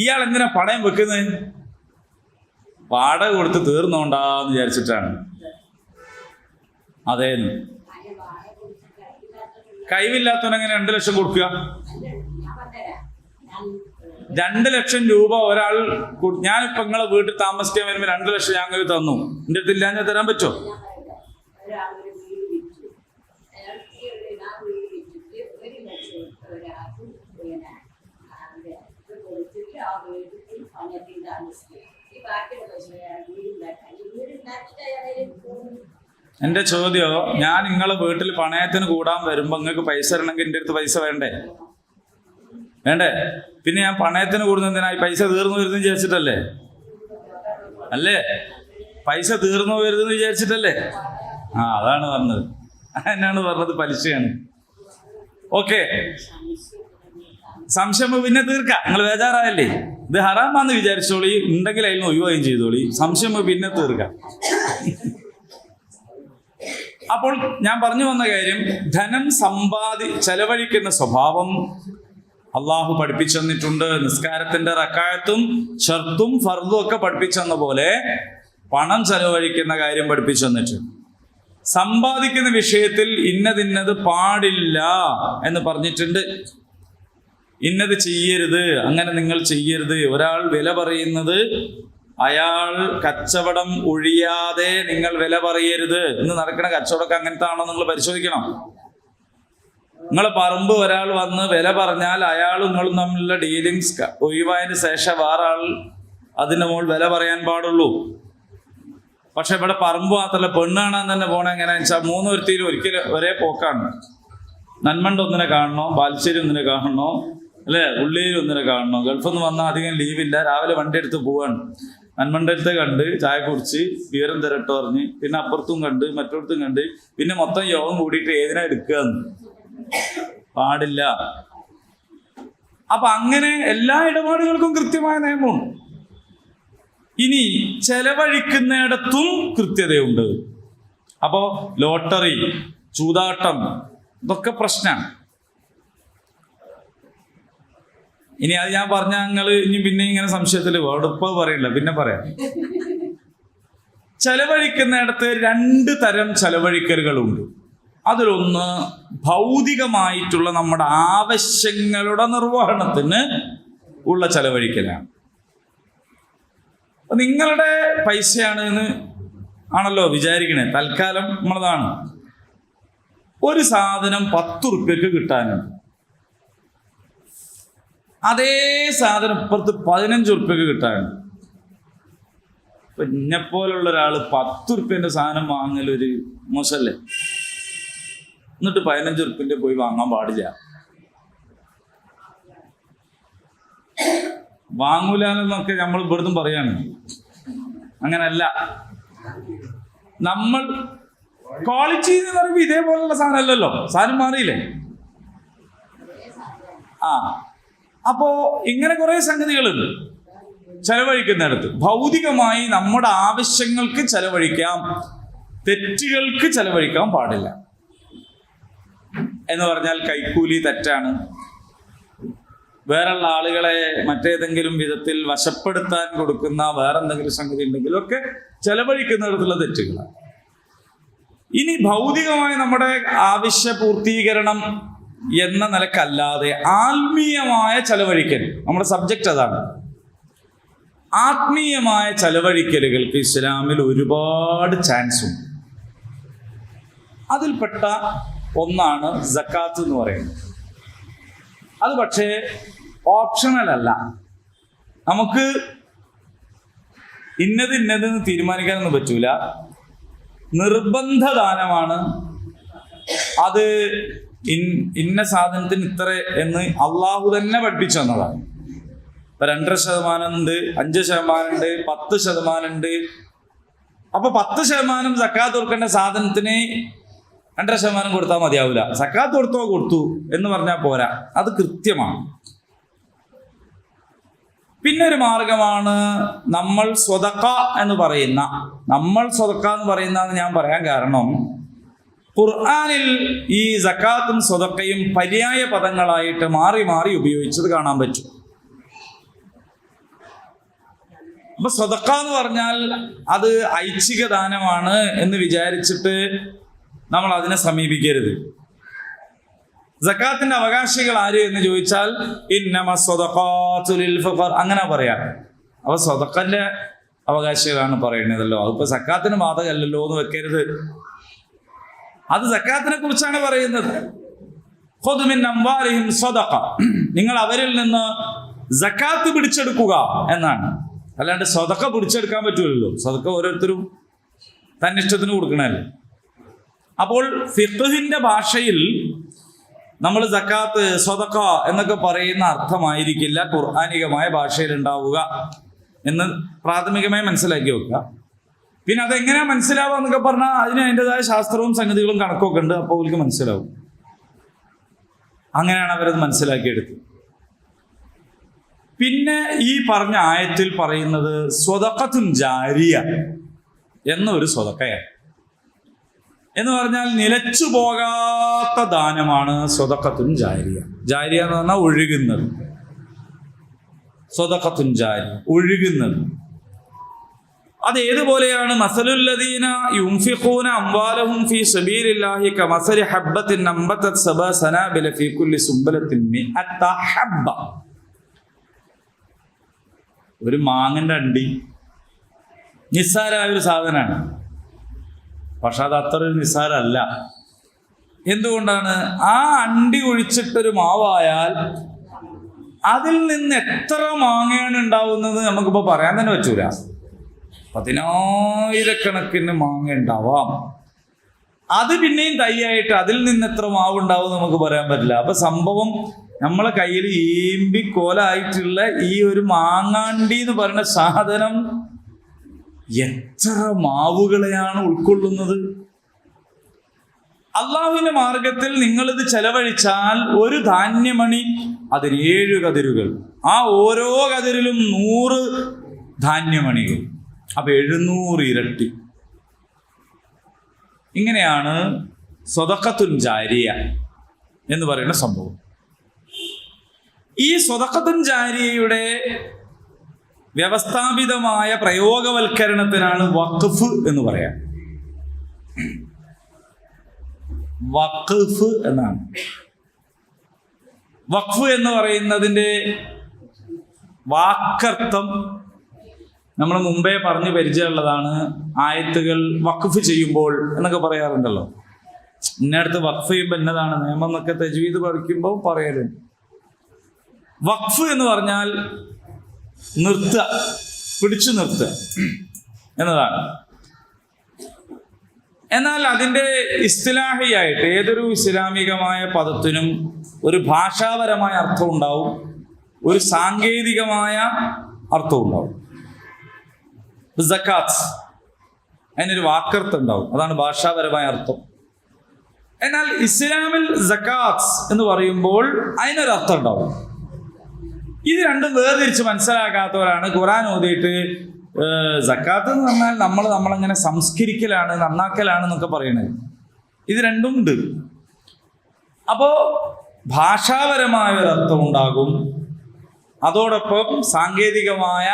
ഇയാൾ എന്തിനാ പണയം വെക്കുന്നത്? വാടക കൊടുത്ത് തീർന്നോണ്ടാന്ന് വിചാരിച്ചിട്ടാണ്. അതേന്ന്. കഴിവില്ലാത്തവനെങ്ങനെ 2 ലക്ഷം കൊടുക്കുക? 2 ലക്ഷം രൂപ ഒരാൾ, ഞാനിപ്പോ നിങ്ങളെ വീട്ടിൽ താമസിക്കാൻ വരുമ്പോൾ 2 ലക്ഷം ഞാൻ അങ്ങനെ തന്നു, എന്റെ അടുത്ത് ഇല്ലാഞ്ഞാൽ തരാൻ പറ്റുമോ? എന്റെ ചോദ്യം, ഞാൻ നിങ്ങളെ വീട്ടിൽ പണയത്തിന് കൂടാൻ വരുമ്പോ നിങ്ങൾക്ക് പൈസ തരണമെങ്കിൽ എന്റെ അടുത്ത് പൈസ വേണ്ടേ? പിന്നെ ഞാൻ പണയത്തിന് കൂടുന്നതിനായി പൈസ തീർന്നു വരുന്നു വിചാരിച്ചിട്ടല്ലേ? അല്ലേ? പൈസ തീർന്നു വരുന്നു വിചാരിച്ചിട്ടല്ലേ? അതാണ് പറഞ്ഞത്. എന്നാണ് പറഞ്ഞത്? പലിശയാണ്. ഓക്കെ, സംശയം പിന്നെ തീർക്കാം. നിങ്ങൾ ബേജാറായല്ലേ? ഇത് ഹറാമാന്ന് വിചാരിച്ചോളി, ഉണ്ടെങ്കിൽ അതിൽ നിന്ന് ഒഴിവായും ചെയ്തോളി. സംശയം പിന്നെ തീർക്കാം. അപ്പോൾ ഞാൻ പറഞ്ഞു വന്ന കാര്യം, ധനം ചെലവഴിക്കുന്ന സ്വഭാവം അള്ളാഹു പഠിപ്പിച്ചു തന്നിട്ടുണ്ട്. നിസ്കാരത്തിന്റെ റക്അത്തും ഷർത്തും ഫർദും ഒക്കെ പഠിപ്പിച്ചു തന്ന പോലെ പണം ചെലവഴിക്കുന്ന കാര്യം പഠിപ്പിച്ചു തന്നിട്ടുണ്ട്. സമ്പാദിക്കുന്ന വിഷയത്തിൽ ഇന്നതിന്നത് പാടില്ല എന്ന് പറഞ്ഞിട്ടുണ്ട്. ഇന്നത് ചെയ്യരുത്, അങ്ങനെ നിങ്ങൾ ചെയ്യരുത്. ഒരാൾ വില പറയുന്നത് അയാൾ കച്ചവടം ഒഴിയാതെ നിങ്ങൾ വില പറയരുത്. ഇന്ന് നടക്കുന്ന കച്ചവടമൊക്കെ അങ്ങനത്തെ ആണോ നിങ്ങൾ പരിശോധിക്കണം. നിങ്ങളെ പറമ്പ് ഒരാൾ വന്ന് വില പറഞ്ഞാൽ അയാളും നിങ്ങളും തമ്മിലുള്ള ഡീലിങ്സ് ഒഴിവായതിന് ശേഷം വേറെ ആൾ അതിൻ്റെ മുകളിൽ വില പറയാൻ പാടുള്ളൂ. പക്ഷെ ഇവിടെ പറമ്പ് മാത്രമല്ല, പെണ്ണ് കാണാൻ തന്നെ പോകണം. എങ്ങനെയാണെന്ന് വെച്ചാൽ 3 ഒരുത്തിയിൽ ഒരിക്കലും ഒരേ പോക്കാണ്. നന്മണ്ട ഒന്നിനെ കാണണോ, ബാലുശ്ശേരി ഒന്നിനെ കാണണോ, അല്ലേ, ഉള്ളിയിൽ ഒന്നിനെ കാണണോ. ഗൾഫിൽ നിന്ന് വന്നാൽ അധികം ലീവില്ല, രാവിലെ വണ്ടി എടുത്ത് പോവാണ്. നന്മണ്ടടുത്ത് കണ്ട് ചായ കുടിച്ച് വിവരം തരട്ടോ പറഞ്ഞ്, പിന്നെ അപ്പുറത്തും കണ്ട് മറ്റൊടത്തും കണ്ട്, പിന്നെ മൊത്തം യോഗം കൂടിയിട്ട് ഏതിനാ എടുക്കുകയെന്ന് പാടില്ല. അപ്പൊ അങ്ങനെ എല്ലാ ഇടപാടുകൾക്കും കൃത്യമായ നിയമമുണ്ട്. ഇനി ചെലവഴിക്കുന്നിടത്തും കൃത്യതയുണ്ട്. അപ്പോ ലോട്ടറി, ചൂതാട്ടം, ഇതൊക്കെ പ്രശ്നമാണ്. ഇനി അത് ഞാൻ പറഞ്ഞ നിങ്ങൾ ഇനി പിന്നെ ഇങ്ങനെ സംശയത്തിൽ ഉറപ്പ് പറയില്ല, പിന്നെ പറയാം. ചെലവഴിക്കുന്നിടത്ത് 2 തരം ചെലവഴിക്കലുകളുണ്ട്. അതിലൊന്ന് ഭൗതികമായിട്ടുള്ള നമ്മുടെ ആവശ്യങ്ങളുടെ നിർവഹണത്തിന് ഉള്ള ചെലവഴിക്കലാണ്. നിങ്ങളുടെ പൈസയാണ് എന്ന് ആണല്ലോ വിചാരിക്കണേ, തൽക്കാലം നമ്മളതാണ്. ഒരു സാധനം 10 റുപ്യക്ക് കിട്ടാനുണ്ട്, അതേ സാധനം ഇപ്പുറത്ത് 15 റുപ്യക്ക് കിട്ടാനുണ്ട്. ഇപ്പൊ എന്നെപ്പോലുള്ള ഒരാൾ 10 റുപ്യന്റെ സാധനം വാങ്ങലൊരു മോശമല്ലേ? എന്നിട്ട് 15 റുപ്യന്റെ പോയി വാങ്ങാൻ പാടില്ല. വാങ്ങൂലെന്നൊക്കെ നമ്മൾ ഇവിടുന്ന് പറയാണ്. അങ്ങനല്ല. നമ്മൾ ക്വാളിറ്റി എന്ന് പറയുമ്പോൾ ഇതേപോലുള്ള സാധനമല്ലല്ലോ, സാധനം മാറിയില്ലേ? അപ്പോ ഇങ്ങനെ കുറെ സംഗതികളുണ്ട് ചെലവഴിക്കുന്നിടത്ത്. ഭൗതികമായി നമ്മുടെ ആവശ്യങ്ങൾക്ക് ചെലവഴിക്കാം, തെറ്റുകൾക്ക് ചെലവഴിക്കാൻ പാടില്ല. എന്ന് പറഞ്ഞാൽ കൈക്കൂലി തെറ്റാണ്. വേറെയുള്ള ആളുകളെ മറ്റേതെങ്കിലും വിധത്തിൽ വശപ്പെടുത്താൻ കൊടുക്കുന്ന വേറെന്തെങ്കിലും സംഗതി ഉണ്ടെങ്കിലും ഒക്കെ ചെലവഴിക്കുന്നിടത്തുള്ള തെറ്റുകളാണ്. ഇനി ഭൗതികമായി നമ്മുടെ ആവശ്യ പൂർത്തീകരണം എന്ന നിലക്കല്ലാതെ ആത്മീയമായ ചെലവഴിക്കൽ, നമ്മുടെ സബ്ജക്റ്റ് അതാണ്. ആത്മീയമായ ചെലവഴിക്കലുകൾക്ക് ഇസ്ലാമിൽ ഒരുപാട് ചാൻസ് ഉണ്ട്. അതിൽപ്പെട്ട ഒന്നാണ് സക്കാത്ത് എന്ന് പറയുന്നത്. അത് പക്ഷേ ഓപ്ഷണൽ അല്ല. നമുക്ക് ഇന്നതെന്ന് തീരുമാനിക്കാനൊന്നും പറ്റൂല. നിർബന്ധ ദാനമാണ്. അത് ഇന്ന സാധനത്തിന് ഇത്ര എന്ന് അള്ളാഹു തന്നെ പഠിപ്പിച്ചു തന്നതാണ്. 2.5% ഉണ്ട്, 5% ഉണ്ട്, 10% ഉണ്ട്. അപ്പൊ 10% സക്കാത്ത് കൊടുക്കേണ്ട സാധനത്തിന് 2.5% കൊടുത്താൽ മതിയാവില്ല. സക്കാത്ത് കൊടുത്തു എന്ന് പറഞ്ഞാൽ പോരാ, അത് കൃത്യമാണ്. പിന്നെ ഒരു മാർഗമാണ് നമ്മൾ സ്വതക്ക എന്ന് പറയുന്ന. ഞാൻ പറയാൻ കാരണം, ഖുർആനിൽ ഈ സക്കാത്തും സ്വതക്കയും പര്യായ പദങ്ങളായിട്ട് മാറി മാറി ഉപയോഗിച്ചത് കാണാൻ പറ്റും. അപ്പൊ സ്വതക്ക എന്ന് പറഞ്ഞാൽ അത് ഐച്ഛിക ദാനമാണ് എന്ന് വിചാരിച്ചിട്ട് നമ്മൾ അതിനെ സമീപിക്കരുത്. സക്കാത്തിന്റെ അവകാശികൾ ആര് എന്ന് ചോദിച്ചാൽ ഇന്നമ സ്വതഖാതു ലിൽ ഫഖർ അങ്ങനെ പറയാം. അപ്പൊ സ്വതക്കന്റെ അവകാശികളാണ് പറയുന്നതല്ലോ, അതിപ്പോ സക്കാത്തിന് ബാധകമല്ലല്ലോ എന്ന് വെക്കരുത്. അത് സക്കാത്തിനെ കുറിച്ചാണ് പറയുന്നത്. ഖുദ് മിൻ അംവാലിഹിം സ്വതഖ, നിങ്ങൾ അവരിൽ നിന്ന് സക്കാത്ത് പിടിച്ചെടുക്കുക എന്നാണ്. അല്ലാണ്ട് സ്വതക്ക പിടിച്ചെടുക്കാൻ പറ്റൂലല്ലോ. സ്വതക്ക ഓരോരുത്തരും തന്നിഷ്ടത്തിന് കൊടുക്കണല്ലോ. അപ്പോൾ ഫിഖ്ഹിന്റെ ഭാഷയിൽ നമ്മൾ സക്കാത്ത് സ്വതക്ക എന്നൊക്കെ പറയുന്ന അർത്ഥമായിരിക്കില്ല ഖുർആനികമായ ഭാഷയിൽ ഉണ്ടാവുക എന്ന് പ്രാഥമികമായി മനസ്സിലാക്കി വെക്കുക. പിന്നെ അതെങ്ങനെയാ മനസ്സിലാവുക എന്നൊക്കെ പറഞ്ഞാൽ അതിന് അതിൻ്റെതായ ശാസ്ത്രവും സംഗതികളും കണക്കൊക്കെ ഉണ്ട്. അപ്പോൾ അവർക്ക് മനസ്സിലാവും. അങ്ങനെയാണ് അവരത് മനസ്സിലാക്കിയെടുത്തത്. പിന്നെ ഈ പറഞ്ഞ ആയത്തിൽ പറയുന്നത് സ്വതഖത്തുൻ ജാരിയ എന്നൊരു സ്വതക്കയാണ്. എന്ന് പറഞ്ഞാൽ നിലച്ചു പോകാത്ത ദാനമാണ് സ്വതഖത്തുൻ ജാരിയ. ജാരിയ എന്ന് പറഞ്ഞാൽ ഒഴുകുന്നത്. സ്വതഖത്തുൻ ജാരിയ ഒഴുകുന്നത്. അത് ഏതുപോലെയാണ്? മസലുല്ലദീന യുൻഫിഖൂന അംവാലഹും ഫീ സബീലില്ലാഹി കമസലി ഹബ്ബത്തിൻ അംബതത് സബഅ സനാബില ഫീ കുല്ലി സുബ്ബലത്തിൻ മിഅത ഹബ്ബ. ഒരു മാങ്ങന്റെ അണ്ടി നിസ്സാരമായ ഒരു സാധനമാണ്. പക്ഷെ അത് അത്ര ഒരു നിസ്സാരമല്ല. എന്തുകൊണ്ടാണ്? ആ അണ്ടി ഒഴിച്ചിട്ടൊരു മാവായാൽ അതിൽ നിന്ന് എത്ര മാങ്ങയാണ് ഉണ്ടാവുന്നത് നമുക്കിപ്പോൾ പറയാൻ തന്നെ പറ്റൂല. 10,000 മാങ്ങ ഉണ്ടാവാം. അത് പിന്നെയും തൈയായിട്ട് അതിൽ നിന്ന് എത്ര മാവ് ഉണ്ടാവും നമുക്ക് പറയാൻ പറ്റില്ല. അപ്പൊ സംഭവം നമ്മളെ കയ്യിൽ ഈമ്പിക്കോലായിട്ടുള്ള ഈ ഒരു മാങ്ങാണ്ടി എന്ന് പറയുന്ന സാധനം എത്ര മാവുകളെയാണ് ഉൾക്കൊള്ളുന്നത്. അള്ളാഹുവിന്റെ മാർഗത്തിൽ നിങ്ങളിത് ചെലവഴിച്ചാൽ ഒരു ധാന്യമണി അതിന് 7 കതിരുകൾ. ആ ഓരോ കതിരിലും 100 ധാന്യമണികൾ. അപ്പൊ 700 ഇരട്ടി. ഇങ്ങനെയാണ് സ്വതഖത്തുൻ ജാരിയ എന്ന് പറയുന്ന സംഭവം. ഈ സ്വതഖത്തുൻ ജാരിയയുടെ വ്യവസ്ഥാപിതമായ പ്രയോഗവൽക്കരണത്തിനാണ് വഖഫ് എന്ന് പറയാം. വഖഫ് എന്നാണ്. വഖഫ് എന്ന് പറയുന്നതിൻ്റെ വാക്കർത്ഥം നമ്മൾ മുമ്പേ പറഞ്ഞു പരിചയമുള്ളതാണ്. ആയത്തുകൾ വഖഫ് ചെയ്യുമ്പോൾ എന്നൊക്കെ പറയാറുണ്ടല്ലോ. ഇന്നടുത്ത് വഖഫ് ചെയ്യുമ്പോൾ എന്നതാണ് നിയമം എന്നൊക്കെ തജ്വീദ് പഠിക്കുമ്പോൾ പറയലുണ്ട്. വഖഫ് എന്ന് പറഞ്ഞാൽ നിർത്തുക, പിടിച്ചു നിർത്തുക എന്നതാണ്. എന്നാൽ അതിൻ്റെ ഇസ്തിലാഹിയായിട്ട് ഏതൊരു ഇസ്ലാമികമായ പദത്തിനും ഒരു ഭാഷാപരമായ അർത്ഥം ഉണ്ടാവും, ഒരു സാങ്കേതികമായ അർത്ഥം ഉണ്ടാവും. സക്കാത്ത് അതിനൊരു വാക്കർത്ഥം ഉണ്ടാവും, അതാണ് ഭാഷാപരമായ അർത്ഥം. എന്നാൽ ഇസ്ലാമിൽ സക്കാത്ത് എന്ന് പറയുമ്പോൾ അതിനൊരർത്ഥം ഉണ്ടാവും. ഇത് രണ്ടും വേർതിരിച്ച് മനസ്സിലാക്കാത്തവരാണ് ഖുർആൻ ഓതിയിട്ട് സക്കാത്ത് എന്ന് പറഞ്ഞാൽ നമ്മളങ്ങനെ സംസ്കരിക്കലാണ്, നന്നാക്കലാണ് എന്നൊക്കെ പറയണത്. ഇത് രണ്ടും ഉണ്ട്. അപ്പോ ഭാഷാപരമായ ഒരർത്ഥം ഉണ്ടാകും, അതോടൊപ്പം സാങ്കേതികമായ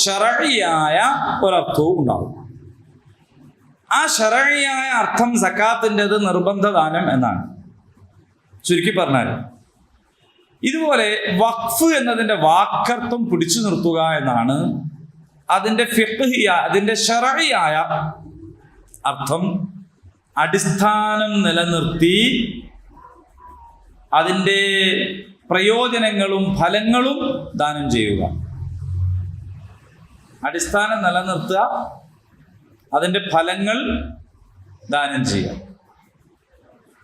ശർഈയായ ഒരർത്ഥവും ഉണ്ടാകും. ആ ശർഈയായ അർത്ഥം സക്കാത്തിൻ്റെത് നിർബന്ധദാനം എന്നാണ് ചുരുക്കി പറഞ്ഞാൽ. ഇതുപോലെ വഖഫ് എന്നതിൻ്റെ വാക്കർത്ഥം പിടിച്ചു നിർത്തുക എന്നാണ്. അതിൻ്റെ ഫിഖ്ഹിയ, അതിൻ്റെ ശർഈയായ അർത്ഥം അടിസ്ഥാനം നിലനിർത്തി അതിൻ്റെ പ്രയോജനങ്ങളും ഫലങ്ങളും ദാനം ചെയ്യുക. അടിസ്ഥാനം നിലനിർത്തുക, അതിൻ്റെ ഫലങ്ങൾ ദാനം ചെയ്യുക.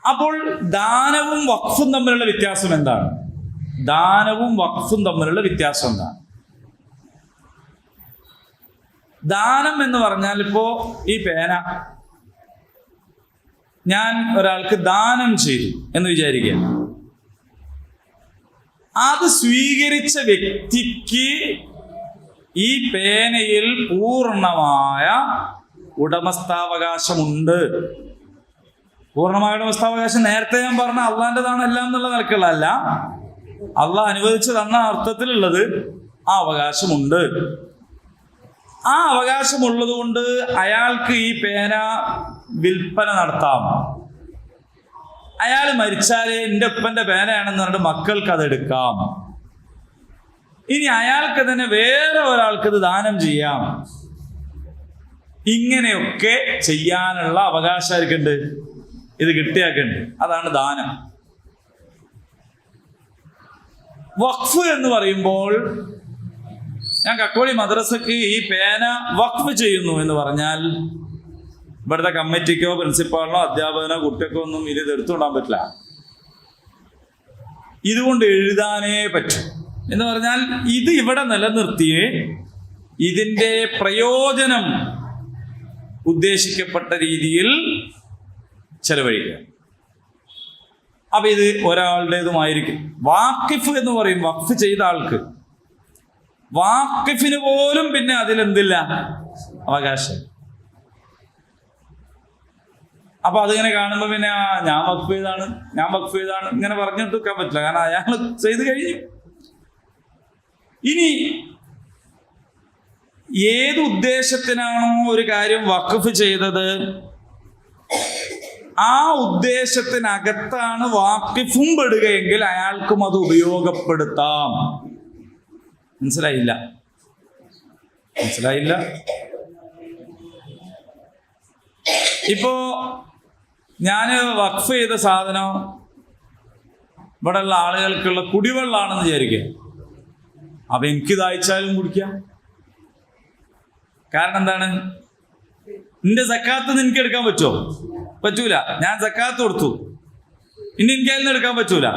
അപ്പോൾ ദാനവും വഖഫും തമ്മിലുള്ള വ്യത്യാസം എന്താണ്? ദാനവും വഖഫും തമ്മിലുള്ള വ്യത്യാസം എന്താണ്? ദാനം എന്ന് പറഞ്ഞാൽ ഇപ്പോ ഈ പേന ഞാൻ ഒരാൾക്ക് ദാനം ചെയ്തു എന്ന് വിചാരിക്കുക. അത് സ്വീകരിച്ച വ്യക്തിക്ക് ഈ പേനയിൽ പൂർണ്ണമായ ഉടമസ്ഥാവകാശമുണ്ട്. പൂർണ്ണമായ ഉടമസ്ഥാവകാശം നേരത്തെ ഞാൻ പറഞ്ഞ അള്ളാൻ്റെതാണ് എല്ലാം എന്നുള്ള നിലക്കുള്ളതല്ല, അള്ളാഹ് അനുവദിച്ചു തന്ന അർത്ഥത്തിലുള്ളത് ആ അവകാശമുണ്ട്. ആ അവകാശമുള്ളത് കൊണ്ട് അയാൾക്ക് ഈ പേന വിൽപ്പന നടത്താം. അയാൾ മരിച്ചാൽ എൻ്റെ ഉപ്പൻ്റെ പേനയാണെന്ന് പറഞ്ഞിട്ട് മക്കൾക്ക് അതെടുക്കാം. ഇനി അയാൾക്ക് തന്നെ വേറെ ഒരാൾക്ക് ഇത് ദാനം ചെയ്യാം. ഇങ്ങനെയൊക്കെ ചെയ്യാനുള്ള അവകാശം ആർക്കുണ്ട്? ഇത് കിട്ടിയാക്കുണ്ട്. അതാണ് ദാനം. വഖഫ് എന്ന് പറയുമ്പോൾ ഞാൻ കക്കോളി മദ്രസക്ക് ഈ പേന വഖഫ് ചെയ്യുന്നു എന്ന് പറഞ്ഞാൽ ഇവിടുത്തെ കമ്മിറ്റിക്കോ പ്രിൻസിപ്പാളിനോ അധ്യാപകനോ കുട്ടിക്കോ ഒന്നും ഇത് എടുത്തുകൊണ്ടാൻ പറ്റില്ല. ഇതുകൊണ്ട് എഴുതാനേ പറ്റും എന്ന് പറഞ്ഞാൽ ഇത് ഇവിടെ നിലനിർത്തിയേ ഇതിൻ്റെ പ്രയോജനം ഉദ്ദേശിക്കപ്പെട്ട രീതിയിൽ ചെലവഴിക്കുക. അപ്പൊ ഇത് ഒരാളുടേതുമായിരിക്കും. വാക്കിഫ് എന്ന് പറയും, വഖഫ് ചെയ്ത ആൾക്ക്. വാക്കിഫിന് പോലും പിന്നെ അതിലെന്തില്ല? അവകാശം. അപ്പൊ അതിങ്ങനെ കാണുമ്പോ പിന്നെ ഞാൻ വഖഫ് ചെയ്താണ് ഇങ്ങനെ പറഞ്ഞിട്ട് പറ്റില്ല. കാരണം അയാൾ ചെയ്ത് കഴിഞ്ഞു. ഇനി ഏത് ഉദ്ദേശത്തിനാണോ ഒരു കാര്യം വഖഫ് ചെയ്തത്, ആ ഉദ്ദേശത്തിനകത്താണ് വാക്കിഫും പെടുകയെങ്കിൽ അയാൾക്കും അത് ഉപയോഗപ്പെടുത്താം. മനസ്സിലായില്ല? ഇപ്പോ ഞാന് വഖഫ് ചെയ്ത സാധനം ഇവിടെയുള്ള ആളുകൾക്കുള്ള കുടിവെള്ളമാണെന്ന് വിചാരിക്കുക. അപ്പൊ എനിക്ക് ദാഹിച്ചാലും കുടിക്കാം. കാരണം എന്താണ്? നിന്റെ സക്കാത്ത് എനിക്ക് എടുക്കാൻ പറ്റുമോ? പറ്റൂല. ഞാൻ സക്കാത്ത് കൊടുത്തു, ഇനി എനിക്ക് അതിൽ നിന്ന് എടുക്കാൻ പറ്റൂല.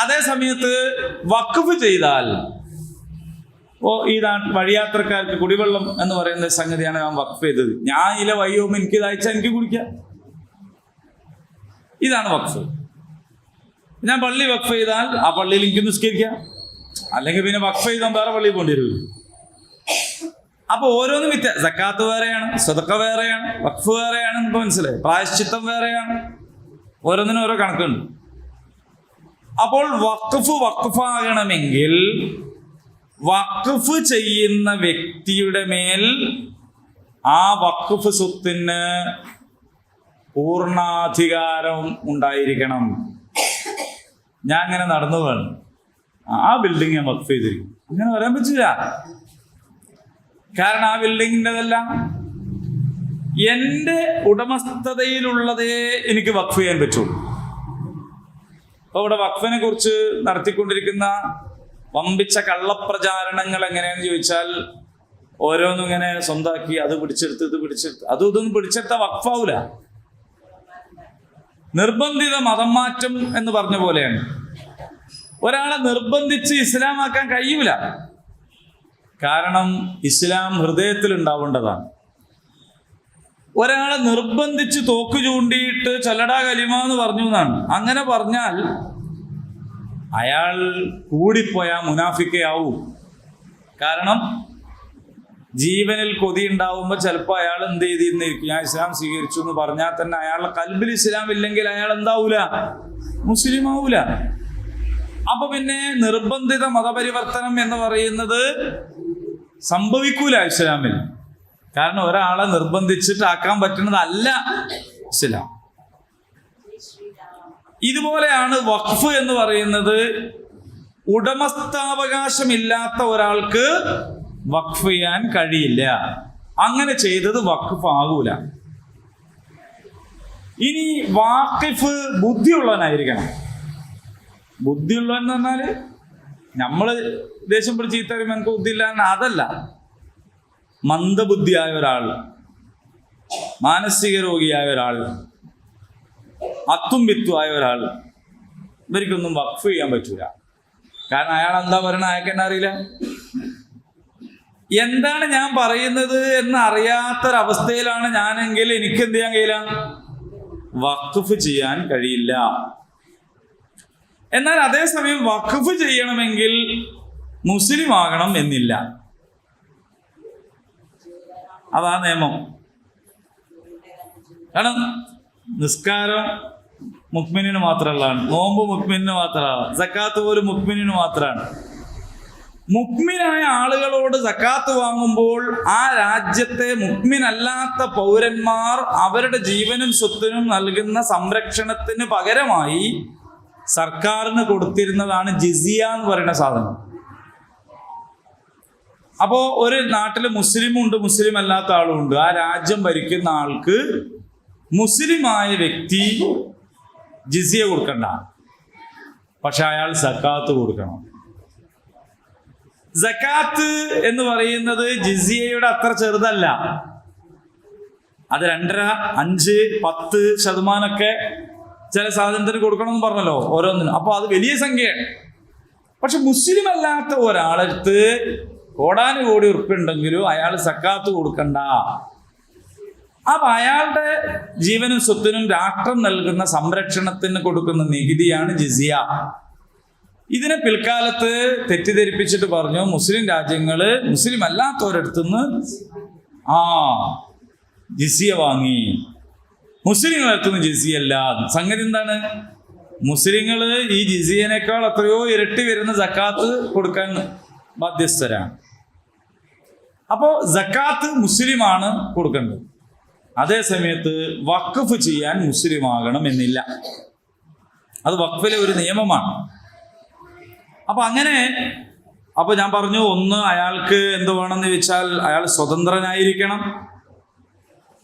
അതേ സമയത്ത് വഖഫ് ചെയ്താൽ ഈ വഴിയാത്രക്കാർക്ക് കുടിവെള്ളം എന്ന് പറയുന്ന സംഗതിയാണ് ഞാൻ വഖഫ് ചെയ്തത്. ഞാൻ ഇല വയ്യോമ്പോ എനിക്ക് ദാഹിച്ചാൽ എനിക്ക് കുടിക്കാം. ഇതാണ് വഖഫ്. ഞാൻ പള്ളി വഖഫ് ചെയ്താൽ ആ പള്ളിയിൽ എനിക്ക് നിസ്കരിക്കാം. അല്ലെങ്കിൽ പിന്നെ വഖഫ് ചെയ്താൽ വേറെ പള്ളിയിൽ പോകേണ്ടി വരും. അപ്പൊ ഓരോന്നും സക്കാത്ത് വേറെയാണ്, സദഖ വേറെയാണ്, വഖഫ് വേറെയാണ്. ഇപ്പൊ മനസ്സിലായി? പ്രായശ്ചിത്തം വേറെയാണ്. ഓരോന്നിനും ഓരോ കണക്കുണ്ട്. അപ്പോൾ വഖഫാകണമെങ്കിൽ വഖഫ് ചെയ്യുന്ന വ്യക്തിയുടെ മേൽ ആ വഖഫ് സ്വത്തിന് പൂർണ്ണാധികാരം ഉണ്ടായിരിക്കണം. ഞാൻ അങ്ങനെ നടന്നു വേണം ആ ബിൽഡിംഗ് ഞാൻ വഖഫ് ചെയ്തിരിക്കും, അങ്ങനെ പറയാൻ പറ്റില്ല. കാരണം ആ ബിൽഡിങ്ങിൻ്റെതല്ല, എൻ്റെ ഉടമസ്ഥതയിലുള്ളതേ എനിക്ക് വഖഫ് ചെയ്യാൻ പറ്റുള്ളൂ. അപ്പൊ ഇവിടെ വഖഫിനെ കുറിച്ച് നടത്തിക്കൊണ്ടിരിക്കുന്ന വമ്പിച്ച കള്ളപ്രചാരണങ്ങൾ എങ്ങനെയാന്ന് ചോദിച്ചാൽ, ഓരോന്നും ഇങ്ങനെ സ്വന്തമാക്കി അത് പിടിച്ചെടുത്ത് ഇത് പിടിച്ചെടുത്ത് ഇതൊന്നും പിടിച്ചെടുത്ത വഖഫാവൂല. നിർബന്ധിത മതം മാറ്റം എന്ന് പറഞ്ഞ പോലെയാണ്. ഒരാളെ നിർബന്ധിച്ച് ഇസ്ലാമാക്കാൻ കഴിയൂല. കാരണം ഇസ്ലാം ഹൃദയത്തിൽ ഉണ്ടാവേണ്ടതാണ്. ഒരാളെ നിർബന്ധിച്ച് തോക്ക് ചൂണ്ടിയിട്ട് ചൊല്ലടാ കലിമ എന്ന് പറഞ്ഞു എന്നാണ്. അങ്ങനെ പറഞ്ഞാൽ അയാൾ കൂടിപ്പോയാൽ മുനാഫിക്കയാവും. കാരണം ജീവനിൽ കൊതി ഉണ്ടാവുമ്പോൾ ചിലപ്പോൾ അയാൾ എന്ത് ചെയ്തിരുന്നിരിക്കും, ഞാൻ ഇസ്ലാം സ്വീകരിച്ചു എന്ന് പറഞ്ഞാൽ തന്നെ അയാളുടെ കൽബിൽ ഇസ്ലാം ഇല്ലെങ്കിൽ അയാൾ എന്താവൂല, മുസ്ലിം ആവൂല. അപ്പൊ പിന്നെ നിർബന്ധിത മതപരിവർത്തനം എന്ന് പറയുന്നത് സംഭവിക്കൂല ഇസ്ലാമിൽ. കാരണം ഒരാളെ നിർബന്ധിച്ചിട്ടാക്കാൻ പറ്റുന്നതല്ല ഇസ്ലാം. ഇതുപോലെയാണ് വഖഫ് എന്ന് പറയുന്നത്. ഉടമസ്ഥാവകാശമില്ലാത്ത ഒരാൾക്ക് വഖഫ് ചെയ്യാൻ കഴിയില്ല. അങ്ങനെ ചെയ്തത് വഖഫ് ആകൂല. ഇനി വാഖിഫ് ബുദ്ധിയുള്ളവനായിരിക്കണം. ബുദ്ധിയുള്ളവൻ എന്ന് പറഞ്ഞാല് നമ്മള് ദേഷ്യം പിടിച്ച് ചീത്ത പറയുമ്പോൾ എനിക്ക് ബുദ്ധിയില്ല, അതല്ല. മന്ദബുദ്ധിയായ ഒരാൾ, മാനസിക രോഗിയായ ഒരാൾ, അത്തുംബിത്തുവായ ഒരാൾ, ഇവർക്കൊന്നും വഖഫ് ചെയ്യാൻ പറ്റൂല. കാരണം അയാൾ എന്താ പറയണത് അയാൾക്ക് തന്നെ അറിയില്ല. എന്താണ് ഞാൻ പറയുന്നത് എന്ന് അറിയാത്തൊരവസ്ഥയിലാണ് ഞാനെങ്കിൽ എനിക്ക് എന്ത് ചെയ്യാൻ കഴിയില്ല, വഖഫ് ചെയ്യാൻ കഴിയില്ല. എന്നാൽ അതേസമയം വഖഫ് ചെയ്യണമെങ്കിൽ മുസ്ലിം ആകണം എന്നില്ല. അതാ നിയമം. കാരണം നിസ്കാരം മുക്മിനിന് മാത്രമുള്ളതാണ്, നോമ്പ് മുക്മിനിന് മാത്രമാണ്, സക്കാത്ത് പോലും മുക്മിനിന് മാത്രമാണ്. മുക്മിനായ ആളുകളോട് സക്കാത്ത് വാങ്ങുമ്പോൾ ആ രാജ്യത്തെ മുക്മിനല്ലാത്ത പൗരന്മാർ അവരുടെ ജീവനും സ്വത്തിനും നൽകുന്ന സംരക്ഷണത്തിന് പകരമായി സർക്കാരിന് കൊടുത്തിരുന്നതാണ് ജിസിയ എന്ന് പറയുന്ന സാധനം. അപ്പോ ഒരു നാട്ടിൽ മുസ്ലിമും ഉണ്ട്, മുസ്ലിം അല്ലാത്ത ആളും ഉണ്ട്. ആ രാജ്യം ഭരിക്കുന്ന ആൾക്ക് മുസ്ലിമായ വ്യക്തി ജിസിയ കൊടുക്കണ്ട, പക്ഷെ അയാൾ സക്കാത്ത് കൊടുക്കണം. സക്കാത്ത് എന്ന് പറയുന്നത് ജിസിയയുടെ അത്ര ചെറുതല്ല. അത് 2.5, 5, 10% ചില സാധനത്തിന് കൊടുക്കണമെന്ന് പറഞ്ഞല്ലോ ഓരോന്നിനും. അപ്പൊ അത് വലിയ സംഖ്യയാണ്. പക്ഷെ മുസ്ലിം അല്ലാത്ത ഒരാളടുത്ത് കോടാനുകോടി ഉറുപ്പുണ്ടെങ്കിലും അയാൾ സക്കാത്ത് കൊടുക്കണ്ട. അപ്പൊ അയാളുടെ ജീവനും സ്വത്തിനും രാഷ്ട്രം നൽകുന്ന സംരക്ഷണത്തിന് കൊടുക്കുന്ന നികുതിയാണ് ജിസിയ. ഇതിനെ പിൽക്കാലത്ത് തെറ്റിദ്ധരിപ്പിച്ചിട്ട് പറഞ്ഞു മുസ്ലിം രാജ്യങ്ങള് മുസ്ലിം അല്ലാത്തവരടുത്തുനിന്ന് ജിസിയ വാങ്ങി, മുസ്ലിങ്ങളടുത്തുനിന്ന് ജിസിയ അല്ല. സംഗതി എന്താണ്? മുസ്ലിങ്ങള് ഈ ജിസിയനേക്കാൾ എത്രയോ ഇരട്ടി വരുന്ന സക്കാത്ത് കൊടുക്കാൻ ബാധ്യസ്ഥരാണ്. അപ്പോ സക്കാത്ത് മുസ്ലിമാണ് കൊടുക്കേണ്ടത്. അതേ സമയത്ത് വഖഫ് ചെയ്യാൻ മുസ്ലിം ആകണം എന്നില്ല. അത് വഖഫിലെ ഒരു നിയമമാണ്. അപ്പൊ അങ്ങനെ ഞാൻ പറഞ്ഞു, ഒന്ന് അയാൾക്ക് എന്ത് വേണമെന്ന് ചോദിച്ചാൽ അയാൾ സ്വതന്ത്രനായിരിക്കണം.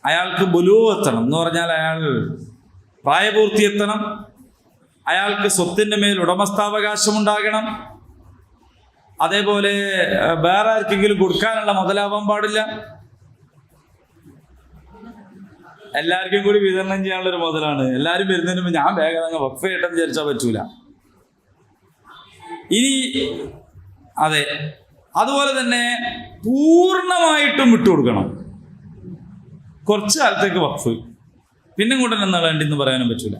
അയാൾക്ക് ബുലൂഗ് എത്തണം എന്ന് പറഞ്ഞാൽ അയാൾ പ്രായപൂർത്തി എത്തണം. അയാൾക്ക് സ്വത്തിന്റെ മേൽ ഉടമസ്ഥാവകാശം ഉണ്ടാകണം. അതേപോലെ വേറെ ആർക്കെങ്കിലും കൊടുക്കാനുള്ള മുതലാവാൻ പാടില്ല. എല്ലാവർക്കും കൂടി വിതരണം ചെയ്യാനുള്ള ഒരു മുതലാണ്. എല്ലാവരും വരുന്നതിന് മുമ്പ് ഞാൻ വേഗം അങ്ങ് വഖഫ് ചെയ്യട്ടെന്ന് വിചാരിച്ചാൽ പറ്റൂല. ഇനി അതെ, അതുപോലെ തന്നെ പൂർണ്ണമായിട്ടും വിട്ടുകൊടുക്കണം. കുറച്ച് കാലത്തേക്ക് വഖഫ്, പിന്നെ കൂടെ എന്നാ വേണ്ടെന്ന് പറയാനും പറ്റൂല.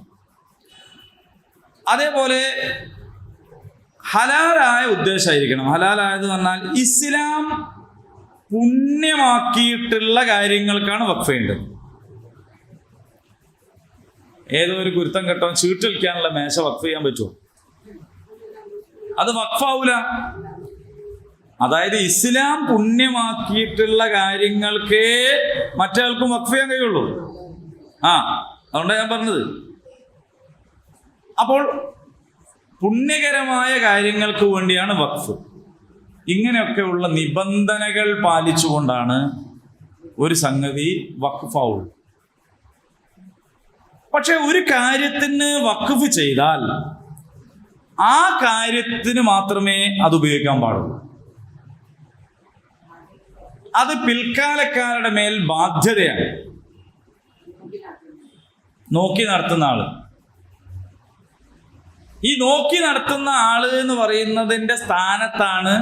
അതേപോലെ ഹലാലായ ഉദ്ദേശമായിരിക്കണം. ഹലാലായത് പറഞ്ഞാൽ ഇസ്ലാം പുണ്യമാക്കിയിട്ടുള്ള കാര്യങ്ങൾക്കാണ് വഖഫ് ചെയ്യേണ്ടത്. ഏതോ ഒരു കുരുത്തം കെട്ടവൻ ചീട്ടലിക്കാനുള്ള മേശ വഖഫ് ചെയ്യാൻ പറ്റുമോ? അത് വഖഫാവൂല. അതായത് ഇസ്ലാം പുണ്യമാക്കിയിട്ടുള്ള കാര്യങ്ങൾക്കേ മറ്റേയാൾക്കും വഖഫ് ചെയ്യാൻ കഴിയുള്ളൂ. അതുകൊണ്ടാണ് ഞാൻ പറഞ്ഞത്. അപ്പോൾ പുണ്യകരമായ കാര്യങ്ങൾക്ക് വേണ്ടിയാണ് വഖഫ്. ഇങ്ങനെയൊക്കെയുള്ള നിബന്ധനകൾ പാലിച്ചുകൊണ്ടാണ് ഒരു സംഗതി വഖഫാവുള്ളൂ. പക്ഷെ ഒരു കാര്യത്തിന് വഖഫ് ചെയ്താൽ ആ കാര്യത്തിന് മാത്രമേ അത് ഉപയോഗിക്കാൻ പാടുള്ളൂ. അത് പിൽക്കാലക്കാരുടെ മേൽ ബാധ്യതയാണ്. നോക്കി നടത്തുന്ന ആള് ഈ നോക്കി നടത്തുന്ന ആള് എന്ന് പറയുന്നതിന്റെ സ്ഥാനത്താണ്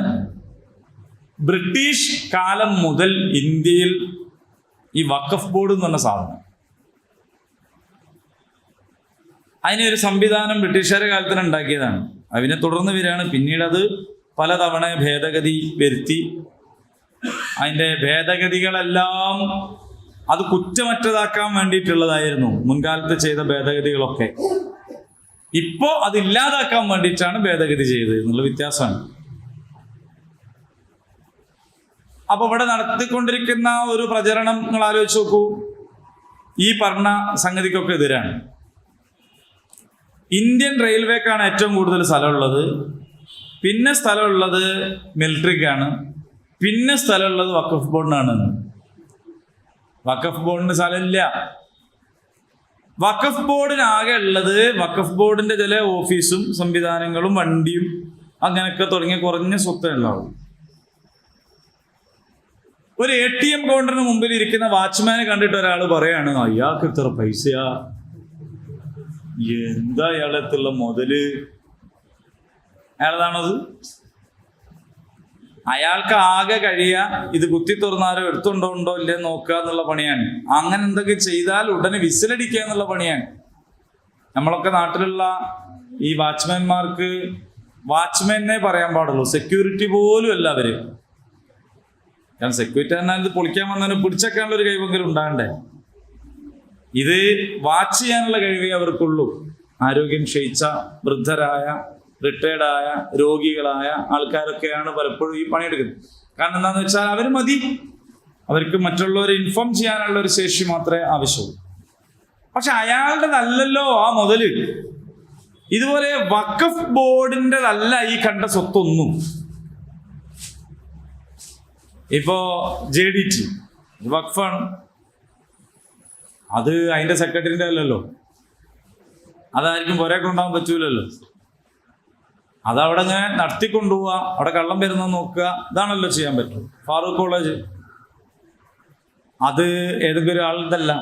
ബ്രിട്ടീഷ് കാലം മുതൽ ഇന്ത്യയിൽ ഈ വഖഫ് ബോർഡ് എന്ന് പറഞ്ഞ സാധനം. അതിനൊരു സംവിധാനം ബ്രിട്ടീഷുകാരുടെ കാലത്തിന് ഉണ്ടാക്കിയതാണ്. അതിനെ തുടർന്ന് വരികയാണ്. പിന്നീട് അത് പലതവണ ഭേദഗതി വരുത്തി. അതിൻ്റെ ഭേദഗതികളെല്ലാം അത് കുറ്റമറ്റതാക്കാൻ വേണ്ടിയിട്ടുള്ളതായിരുന്നു മുൻകാലത്ത് ചെയ്ത ഭേദഗതികളൊക്കെ. ഇപ്പോൾ അതില്ലാതാക്കാൻ വേണ്ടിയിട്ടാണ് ഭേദഗതി ചെയ്തത് എന്നുള്ള വ്യത്യാസമാണ്. അപ്പൊ ഇവിടെ നടത്തിക്കൊണ്ടിരിക്കുന്ന ഒരു പ്രചരണം നിങ്ങൾ ആലോചിച്ച് നോക്കൂ. ഈ പറഞ്ഞ സംഗതിക്കൊക്കെ എതിരാണ്. ഇന്ത്യൻ റെയിൽവേക്കാണ് ഏറ്റവും കൂടുതൽ സ്ഥലമുള്ളത്, പിന്നെ സ്ഥലമുള്ളത് മിലിറ്ററിക്കാണ്, പിന്നെ സ്ഥലമുള്ളത് വഖഫ് ബോർഡിനാണ്. വഖഫ് ബോർഡിന് സ്ഥലമില്ല. വഖഫ് ബോർഡിനാകെ ഉള്ളത് വഖഫ് ബോർഡിന്റെ ചില ഓഫീസും സംവിധാനങ്ങളും വണ്ടിയും അങ്ങനെയൊക്കെ തുടങ്ങിയ കുറഞ്ഞ സ്വത്തേ ഉണ്ടാവും. ഒരു ATM കൗണ്ടറിന് മുമ്പിൽ ഇരിക്കുന്ന വാച്ച്മാനെ കണ്ടിട്ട് ഒരാൾ പറയാണ്, അയാൾക്ക് ഇത്ര പൈസയാ, എന്താ അയാളെത്തുള്ള മുതല്, അയാളതാണത്. അയാൾക്ക് ആകെ കഴിയുക ഇത് കുത്തി തുറന്നാരോ എടുത്തുണ്ടോ ഇല്ലേ നോക്കുക എന്നുള്ള പണിയാണ്. അങ്ങനെ എന്തൊക്കെ ചെയ്താൽ ഉടനെ വിസിലടിക്കുക എന്നുള്ള പണിയാണ്. നമ്മളൊക്കെ നാട്ടിലുള്ള ഈ വാച്ച്മാൻമാർക്ക് വാച്ച്മാനെ പറയാൻ പാടുള്ളൂ, സെക്യൂരിറ്റി പോലും അല്ല അവര്. കാരണം സെക്യൂരിറ്റി എന്നാൽ ഇത് പൊളിക്കാൻ വന്നതിന് പിടിച്ചേക്കാനുള്ള ഒരു കഴിവെങ്കിലും ഉണ്ടാകണ്ടേ. ഇത് വാച്ച് ചെയ്യാനുള്ള കഴിവേ അവർക്കുള്ളൂ. ആരോഗ്യം ക്ഷയിച്ച വൃദ്ധരായ റിട്ടയർഡായ രോഗികളായ ആൾക്കാരൊക്കെയാണ് പലപ്പോഴും ഈ പണിയെടുക്കുന്നത്. കാരണം എന്താണെന്ന് വെച്ചാൽ അവർ മതി, അവർക്ക് മറ്റുള്ളവരെ ഇൻഫോം ചെയ്യാനുള്ള ഒരു ശേഷി മാത്രമേ ആവശ്യമുള്ളൂ. പക്ഷെ അയാളുടേതല്ലല്ലോ ആ മുതല്. ഇതുപോലെ വഖഫ് ബോർഡിൻ്റെതല്ല ഈ കണ്ട സ്വത്തൊന്നും. ഇപ്പോ JDT വഖഫാണ്, അത് അതിന്റെ സെക്രട്ടറിന്റെ അല്ലല്ലോ, അതായിരിക്കും പുരയൊക്കെ ഉണ്ടാകാൻ പറ്റൂലല്ലോ. അതവിടെ ഇങ്ങനെ നടത്തിക്കൊണ്ടുപോവുക, അവിടെ കള്ളം വരുന്നത് നോക്കുക, ഇതാണല്ലോ ചെയ്യാൻ പറ്റും. ഫാറൂഖ് കോളേജ് അത് ഏതെങ്കിലും ഒരാളുടേതല്ല.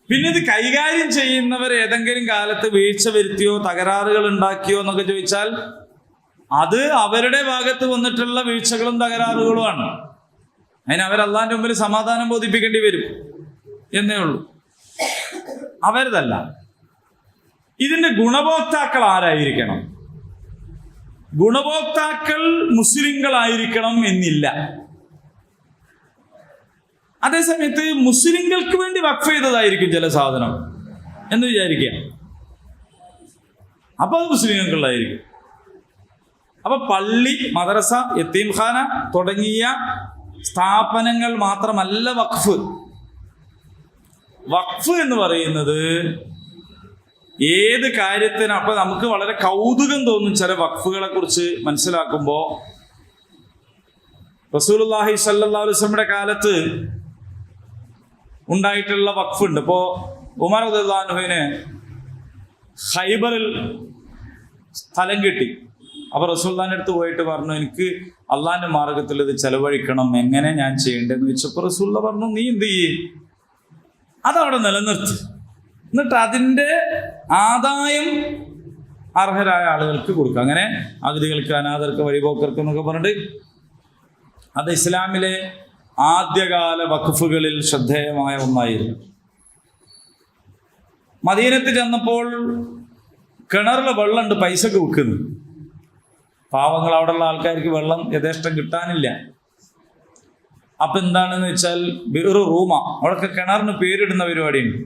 പിന്നെ ഇത് കൈകാര്യം ചെയ്യുന്നവർ ഏതെങ്കിലും കാലത്ത് വീഴ്ച വരുത്തിയോ തകരാറുകൾ ഉണ്ടാക്കിയോ എന്നൊക്കെ ചോദിച്ചാൽ അത് അവരുടെ ഭാഗത്ത് വന്നിട്ടുള്ള വീഴ്ചകളും തകരാറുകളുമാണ്. അതിന് അവർ അള്ളാന്റെ മുമ്പിൽ സമാധാനം ബോധിപ്പിക്കേണ്ടി വരും എന്നേ ഉള്ളൂ, അവരതല്ല. ഇതിന്റെ ഗുണഭോക്താക്കൾ ആരായിരിക്കണം? ഗുണഭോക്താക്കൾ മുസ്ലിങ്ങളായിരിക്കണം എന്നില്ല. അതേസമയത്ത് മുസ്ലിങ്ങൾക്ക് വേണ്ടി വഖഫ് ചെയ്തതായിരിക്കും ചില സാധനം എന്ന് വിചാരിക്കുക, അപ്പൊ അത് മുസ്ലിങ്ങൾക്കുള്ളതായിരിക്കും. അപ്പൊ പള്ളി, മദ്രസ, യത്തീംഖാന തുടങ്ങിയ സ്ഥാപനങ്ങൾ മാത്രമല്ല വഖഫ്. വഖഫ് എന്ന് പറയുന്നത് ഏത് കാര്യത്തിനും. അപ്പൊ നമുക്ക് വളരെ കൗതുകം തോന്നും ചില വഖഫുകളെ കുറിച്ച് മനസ്സിലാക്കുമ്പോൾ. റസൂലുള്ളാഹി സ്വല്ലല്ലാഹു അലൈഹി വസല്ലമയുടെ കാലത്ത് ഉണ്ടായിട്ടുള്ള വഖഫ് ഉണ്ട്. ഇപ്പോ ഉമർ റളിയല്ലാഹു അൻഹുവിന് ഖൈബറിൽ സ്ഥലം കിട്ടി. അപ്പൊ റസൂലുള്ളാഹിന്റെ അടുത്ത് പോയിട്ട് പറഞ്ഞു, എനിക്ക് അള്ളാന്റെ മാർഗത്തിൽ ഇത് ചെലവഴിക്കണം, എങ്ങനെ ഞാൻ ചെയ്യേണ്ടതെന്ന് വെച്ചപ്പോൾ റസൂലുള്ളാഹി പറഞ്ഞു, നീ എന്ത് ചെയ്യേ, അതവിടെ നിലനിർത്തി, എന്നിട്ട് അതിൻ്റെ ആദായം അർഹരായ ആളുകൾക്ക് കൊടുക്കുക. അങ്ങനെ അഗതികൾക്ക്, അനാഥർക്ക്, വഴിപോക്കർക്ക് എന്നൊക്കെ പറഞ്ഞിട്ട് അത് ഇസ്ലാമിലെ ആദ്യകാല വഖഫുകളിൽ ശ്രദ്ധേയമായ ഒന്നായിരുന്നു. മദീനത്ത് ചെന്നപ്പോൾ കിണറിൽ വെള്ളമുണ്ട്, പൈസക്ക് വിൽക്കുന്നു. പാവങ്ങൾ, അവിടെയുള്ള ആൾക്കാർക്ക് വെള്ളം യഥേഷ്ടം കിട്ടാനില്ല. അപ്പൊ എന്താണെന്ന് വെച്ചാൽ ബിർ റൂമ, അവിടെയൊക്കെ കിണറിന് പേരിടുന്ന പരിപാടിയുണ്ട്.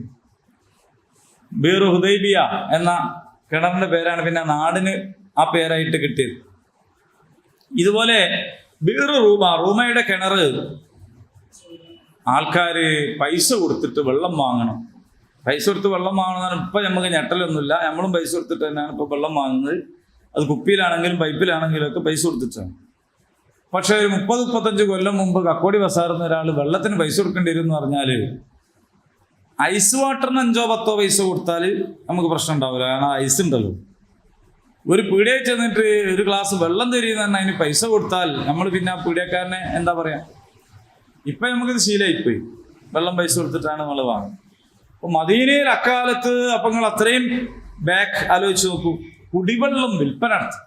ബിർ ഹുദൈബിയ എന്ന കിണറിന്റെ പേരാണ് പിന്നെ നാടിന് ആ പേരായിട്ട് കിട്ടിയത്. ഇതുപോലെ ബിർ റൂമ, റൂമയുടെ കിണർ ആൾക്കാര് പൈസ കൊടുത്തിട്ട് വെള്ളം വാങ്ങണം. പൈസ കൊടുത്ത് വെള്ളം വാങ്ങണമെന്നാണ് ഇപ്പൊ നമുക്ക് ഞെട്ടലൊന്നുമില്ല. നമ്മളും പൈസ കൊടുത്തിട്ട് തന്നെയാണ് ഇപ്പൊ വെള്ളം വാങ്ങുന്നത്. അത് കുപ്പിയിലാണെങ്കിലും പൈപ്പിലാണെങ്കിലും ഒക്കെ പൈസ കൊടുത്തിട്ടാണ്. പക്ഷെ ഒരു 30-35 കൊല്ലം മുമ്പ് കക്കോടി ബസാറിന്ന് ഒരാൾ വെള്ളത്തിന് പൈസ കൊടുക്കേണ്ടി വരും എന്ന് പറഞ്ഞാൽ ഐസ് വാട്ടറിന് 5-10 പൈസ കൊടുത്താൽ നമുക്ക് പ്രശ്നം ഉണ്ടാവില്ല. കാരണം ഐസ് ഉണ്ടല്ലോ. ഒരു പീടികയിൽ ചെന്നിട്ട് ഒരു ഗ്ലാസ് വെള്ളം തരുന്ന തന്നെ അതിന് പൈസ കൊടുത്താൽ നമ്മൾ പിന്നെ ആ പീടികക്കാരനെ എന്താ പറയാ, ഇപ്പൊ നമുക്കിത് ശീലമായിപ്പോയി. വെള്ളം പൈസ കൊടുത്തിട്ടാണ് നമ്മൾ വാങ്ങുന്നത്. അപ്പൊ മദീനയിൽ അക്കാലത്ത് അപ്പൊ നിങ്ങൾ അത്രയും ബാക്ക് ആലോചിച്ച് നോക്കൂ. കുടിവെള്ളം വിൽപ്പന നടത്തി.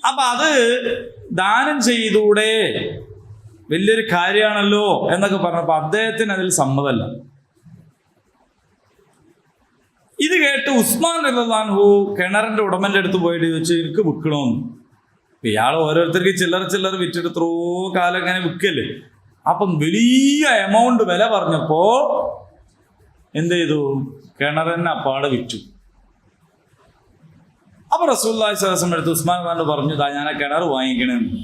അപ്പൊ അത് ദാനം ചെയ്തൂടെ, വലിയൊരു കാര്യമാണല്ലോ എന്നൊക്കെ പറഞ്ഞപ്പോ അദ്ദേഹത്തിന് അതിൽ സമ്മതമല്ല. ഇത് കേട്ട് ഉസ്മാൻ റളിയല്ലാഹു അൻഹു കിണറിന്റെ ഉടമന്റെ അടുത്ത് പോയിട്ട് ചോദിച്ചു, എനിക്ക് വിൽക്കണമെന്ന്. ഇയാൾ ഓരോരുത്തർക്ക് ചില്ലറ വിറ്റിട്ട് എത്രയോ കാലം ഇങ്ങനെ വിൽക്കല്ലേ. അപ്പം വലിയ എമൗണ്ട് വില പറഞ്ഞപ്പോ എന്ത് ചെയ്തു? കിണറിനെ അപ്പാടെ വിറ്റു. അപ്പൊ റസൂലുള്ളാഹി സ്വല്ലല്ലാഹു അലൈഹി വസല്ലം എടുത്ത് ഉസ്മാൻ റളിയല്ലാഹു പറഞ്ഞു, ഞാൻ ആ കിണർ വാങ്ങിക്കണമെന്ന്.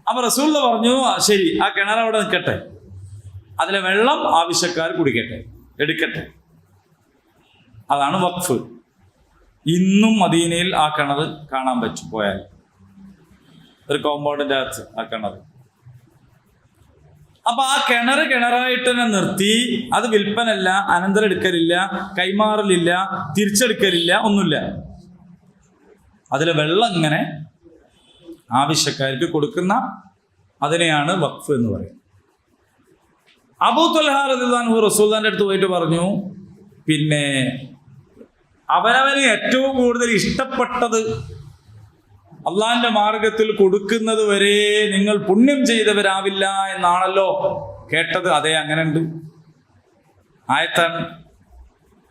അപ്പൊ റസൂലുള്ള പറഞ്ഞു, ശരി, ആ കിണർ അവിടെ നിൽക്കട്ടെ, അതിലെ വെള്ളം ആവശ്യക്കാർ കുടിക്കട്ടെ, എടുക്കട്ടെ. അതാണ് വഖഫ്. ഇന്നും മദീനയിൽ ആ കിണർ കാണാൻ പറ്റും. പോയാൽ ഒരു കോമ്പൗണ്ടിന്റെ അകത്ത് ആ കിണർ. അപ്പൊ ആ കിണറായിട്ട് തന്നെ നിർത്തി. അത് വിൽപ്പനല്ല, അനന്തരം എടുക്കലില്ല, കൈമാറലില്ല, തിരിച്ചെടുക്കലില്ല, ഒന്നുമില്ല. അതിലെ വെള്ളം ഇങ്ങനെ ആവശ്യക്കാർക്ക് കൊടുക്കുന്ന അതിനെയാണ് വഖഫ് എന്ന് പറയുന്നത്. അബൂ ത്വൽഹ റളിയല്ലാഹു അൻഹു റസൂലുള്ളാഹിന്റെ അടുത്ത് പോയിട്ട് പറഞ്ഞു, പിന്നെ അവനവന് ഏറ്റവും കൂടുതൽ ഇഷ്ടപ്പെട്ടത് അള്ളാഹിന്റെ മാർഗത്തിൽ കൊടുക്കുന്നത് വരെ നിങ്ങൾ പുണ്യം ചെയ്തവരാവില്ല എന്നാണല്ലോ കേട്ടത്. അതെ, അങ്ങനെ ഉണ്ട്, ആയത്താണ്.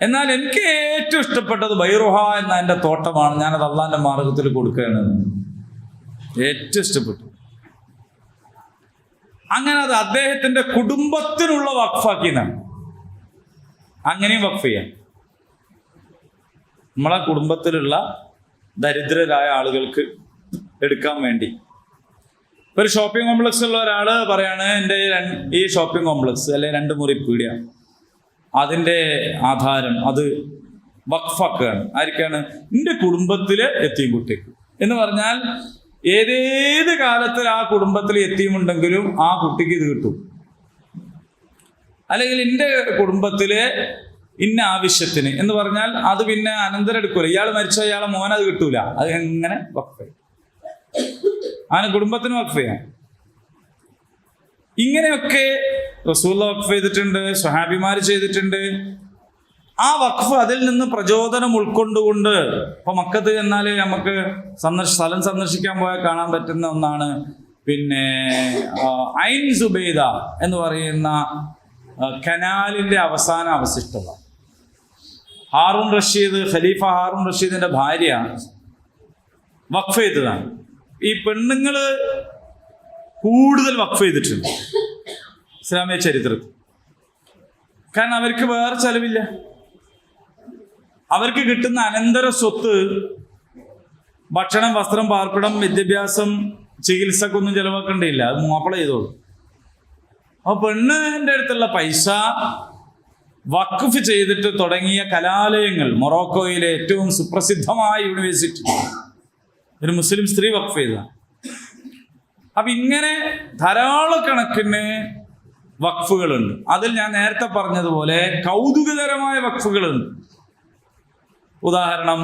എന്നാൽ എനിക്ക് ഏറ്റവും ഇഷ്ടപ്പെട്ടത് ബൈറുഹ എന്ന എൻ്റെ തോട്ടമാണ്, ഞാനത് അള്ളാഹിന്റെ മാർഗത്തിൽ കൊടുക്കുകയാണ്, ഏറ്റവും ഇഷ്ടപ്പെട്ടു. അങ്ങനെ അത് അദ്ദേഹത്തിന്റെ കുടുംബത്തിനുള്ള വഖഫാക്കിയതാണ്. അങ്ങനെയും വഖഫ് ചെയ്യാം. നമ്മളെ കുടുംബത്തിലുള്ള ദരിദ്രരായ ആളുകൾക്ക് എടുക്കാൻ വേണ്ടി. ഒരു ഷോപ്പിംഗ് കോംപ്ലക്സ് ഉള്ള ഒരാള് പറയാണ്, എൻ്റെ ഈ ഷോപ്പിംഗ് കോംപ്ലക്സ് അല്ലെ 2 മുറി പീടിക, അതിൻ്റെ ആധാരം അത് വഖഫാക്കുകയാണ്. ആർക്കാണ്? എൻ്റെ കുടുംബത്തിലെ യതീം കുട്ടിക്ക് എന്ന് പറഞ്ഞാൽ ഏതേത് കാലത്തിൽ ആ കുടുംബത്തിൽ യതീമുണ്ടെങ്കിലും ആ കുട്ടിക്ക് ഇത് കിട്ടും. അല്ലെങ്കിൽ എൻ്റെ കുടുംബത്തിലെ ഇന്ന ആവശ്യത്തിന് എന്ന് പറഞ്ഞാൽ അത് പിന്നെ അനന്തരം എടുക്കൂല. ഇയാൾ മരിച്ച ഇയാളെ മോൻ അത് കിട്ടൂല. അത് എങ്ങനെ വഖഫ്? അങ്ങനെ കുടുംബത്തിന് വഖഫ് ചെയ്യാം. ഇങ്ങനെയൊക്കെ റസൂലുള്ള വഖഫ് ചെയ്തിട്ടുണ്ട്, സ്വഹാബിമാർ ചെയ്തിട്ടുണ്ട്. ആ വഖഫ് അതിൽ നിന്ന് പ്രചോദനം ഉൾക്കൊണ്ടുകൊണ്ട് ഇപ്പൊ മക്കത്ത് ചെന്നാൽ നമുക്ക് സ്ഥലം സന്ദർശിക്കാൻ പോയാൽ കാണാൻ പറ്റുന്ന ഒന്നാണ്. പിന്നെ ഐൻ സുബൈദ എന്ന് പറയുന്ന കനാലിന്റെ അവസാന അവശിഷ്ടത. ഹാറൂൺ റഷീദ്, ഖലീഫ ഹാറൂൺ റഷീദിന്റെ ഭാര്യ വഖഫ് ചെയ്തതാണ്. ഈ പെണ്ണുങ്ങള് കൂടുതൽ വഖഫ് ചെയ്തിട്ടുണ്ട് ഇസ്ലാമിക ചരിത്രത്തിൽ. കാരണം അവർക്ക് വേറെ ചെലവില്ല. അവർക്ക് കിട്ടുന്ന അനന്തര സ്വത്ത് ഭക്ഷണം, വസ്ത്രം, പാർപ്പിടം, വിദ്യാഭ്യാസം, ചികിത്സക്കൊന്നും ചെലവാക്കേണ്ടിയില്ല. അത് മാപ്പിള ചെയ്തോളൂ. അപ്പൊ പെണ്ണിന്റെ അടുത്തുള്ള പൈസ വഖഫ് ചെയ്തിട്ട് തുടങ്ങിയ കലാലയങ്ങൾ, മൊറോക്കോയിലെ ഏറ്റവും സുപ്രസിദ്ധമായ യൂണിവേഴ്സിറ്റി ഒരു മുസ്ലിം സ്ത്രീ വഖഫ് ചെയ്തതാണ്. അപ്പൊ ഇങ്ങനെ ധാരാളം കണക്കിന് വഖഫുകളുണ്ട്. അതിൽ ഞാൻ നേരത്തെ പറഞ്ഞതുപോലെ കൗതുകകരമായ വഖഫുകളുണ്ട്. ഉദാഹരണം,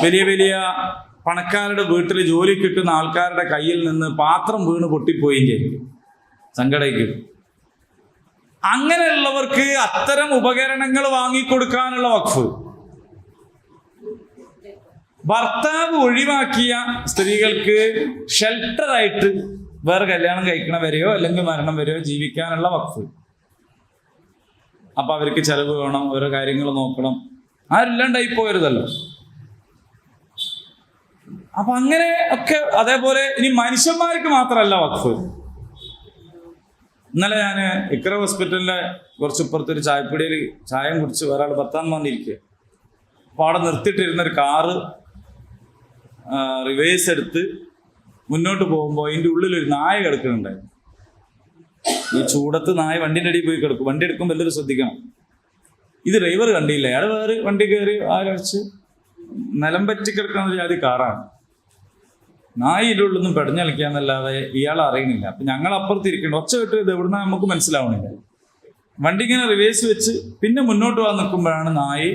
വലിയ വലിയ പണക്കാരുടെ വീട്ടിൽ ജോലി കിട്ടുന്ന ആൾക്കാരുടെ കയ്യിൽ നിന്ന് പാത്രം വീണ് പൊട്ടിപ്പോയും ചെയ്യും, സങ്കടയ്ക്കും. അങ്ങനെയുള്ളവർക്ക് അത്തരം ഉപകരണങ്ങൾ വാങ്ങിക്കൊടുക്കാനുള്ള വഖഫ്. ഭർത്താവ് ഒഴിവാക്കിയ സ്ത്രീകൾക്ക് ഷെൽട്ടറായിട്ട് വേറെ കല്യാണം കഴിക്കണവരെയോ അല്ലെങ്കിൽ മരണം വരെയോ ജീവിക്കാനുള്ള വഖഫ്. അപ്പൊ അവർക്ക് ചെലവ് വേണം, ഓരോ കാര്യങ്ങൾ നോക്കണം, ആരില്ലാണ്ടായി പോയരുതല്ലോ. അപ്പൊ അങ്ങനെ ഒക്കെ. അതേപോലെ ഇനി മനുഷ്യന്മാർക്ക് മാത്രമല്ല വഖഫ്. ഇന്നലെ ഞാൻ ഇക്ര ഹോസ്പിറ്റലിലെ കുറച്ചിപ്പുറത്തൊരു ചായപ്പീടിയിൽ ചായം കുടിച്ച് ഒരാൾ ഭർത്താൻ വന്നിരിക്കുക. അപ്പോൾ അവിടെ നിർത്തിയിട്ടിരുന്ന ഒരു കാറ് റിവേഴ്സ് എടുത്ത് മുന്നോട്ട് പോകുമ്പോൾ അതിൻ്റെ ഉള്ളിലൊരു നായ കിടക്കുന്നുണ്ടായിരുന്നു. ഈ ചൂടത്ത് നായ വണ്ടിൻ്റെ അടിയിൽ പോയി കിടക്കും. വണ്ടി എടുക്കുമ്പോൾ എല്ലാവരും ശ്രദ്ധിക്കണം. ഇത് ഡ്രൈവർ കണ്ടില്ല. അയാൾ വേറെ വണ്ടി കയറി ആലോചിച്ച് നിലം പറ്റി കിടക്കുന്ന ഒരു ജാതി കാറാണ്. നായിൻ്റെ ഉള്ളൊന്നും പെടഞ്ഞു കളിക്കാന്നല്ലാതെ ഇയാൾ അറിയണില്ല. അപ്പൊ ഞങ്ങൾ അപ്പുറത്തിരിക്കണ്ട, ഒച്ച വിട്ട് ഇത് എവിടുന്ന നമുക്ക് മനസ്സിലാവണില്ല. വണ്ടി ഇങ്ങനെ റിവേഴ്സ് വെച്ച് പിന്നെ മുന്നോട്ട് പോകാൻ നിൽക്കുമ്പോഴാണ് നായി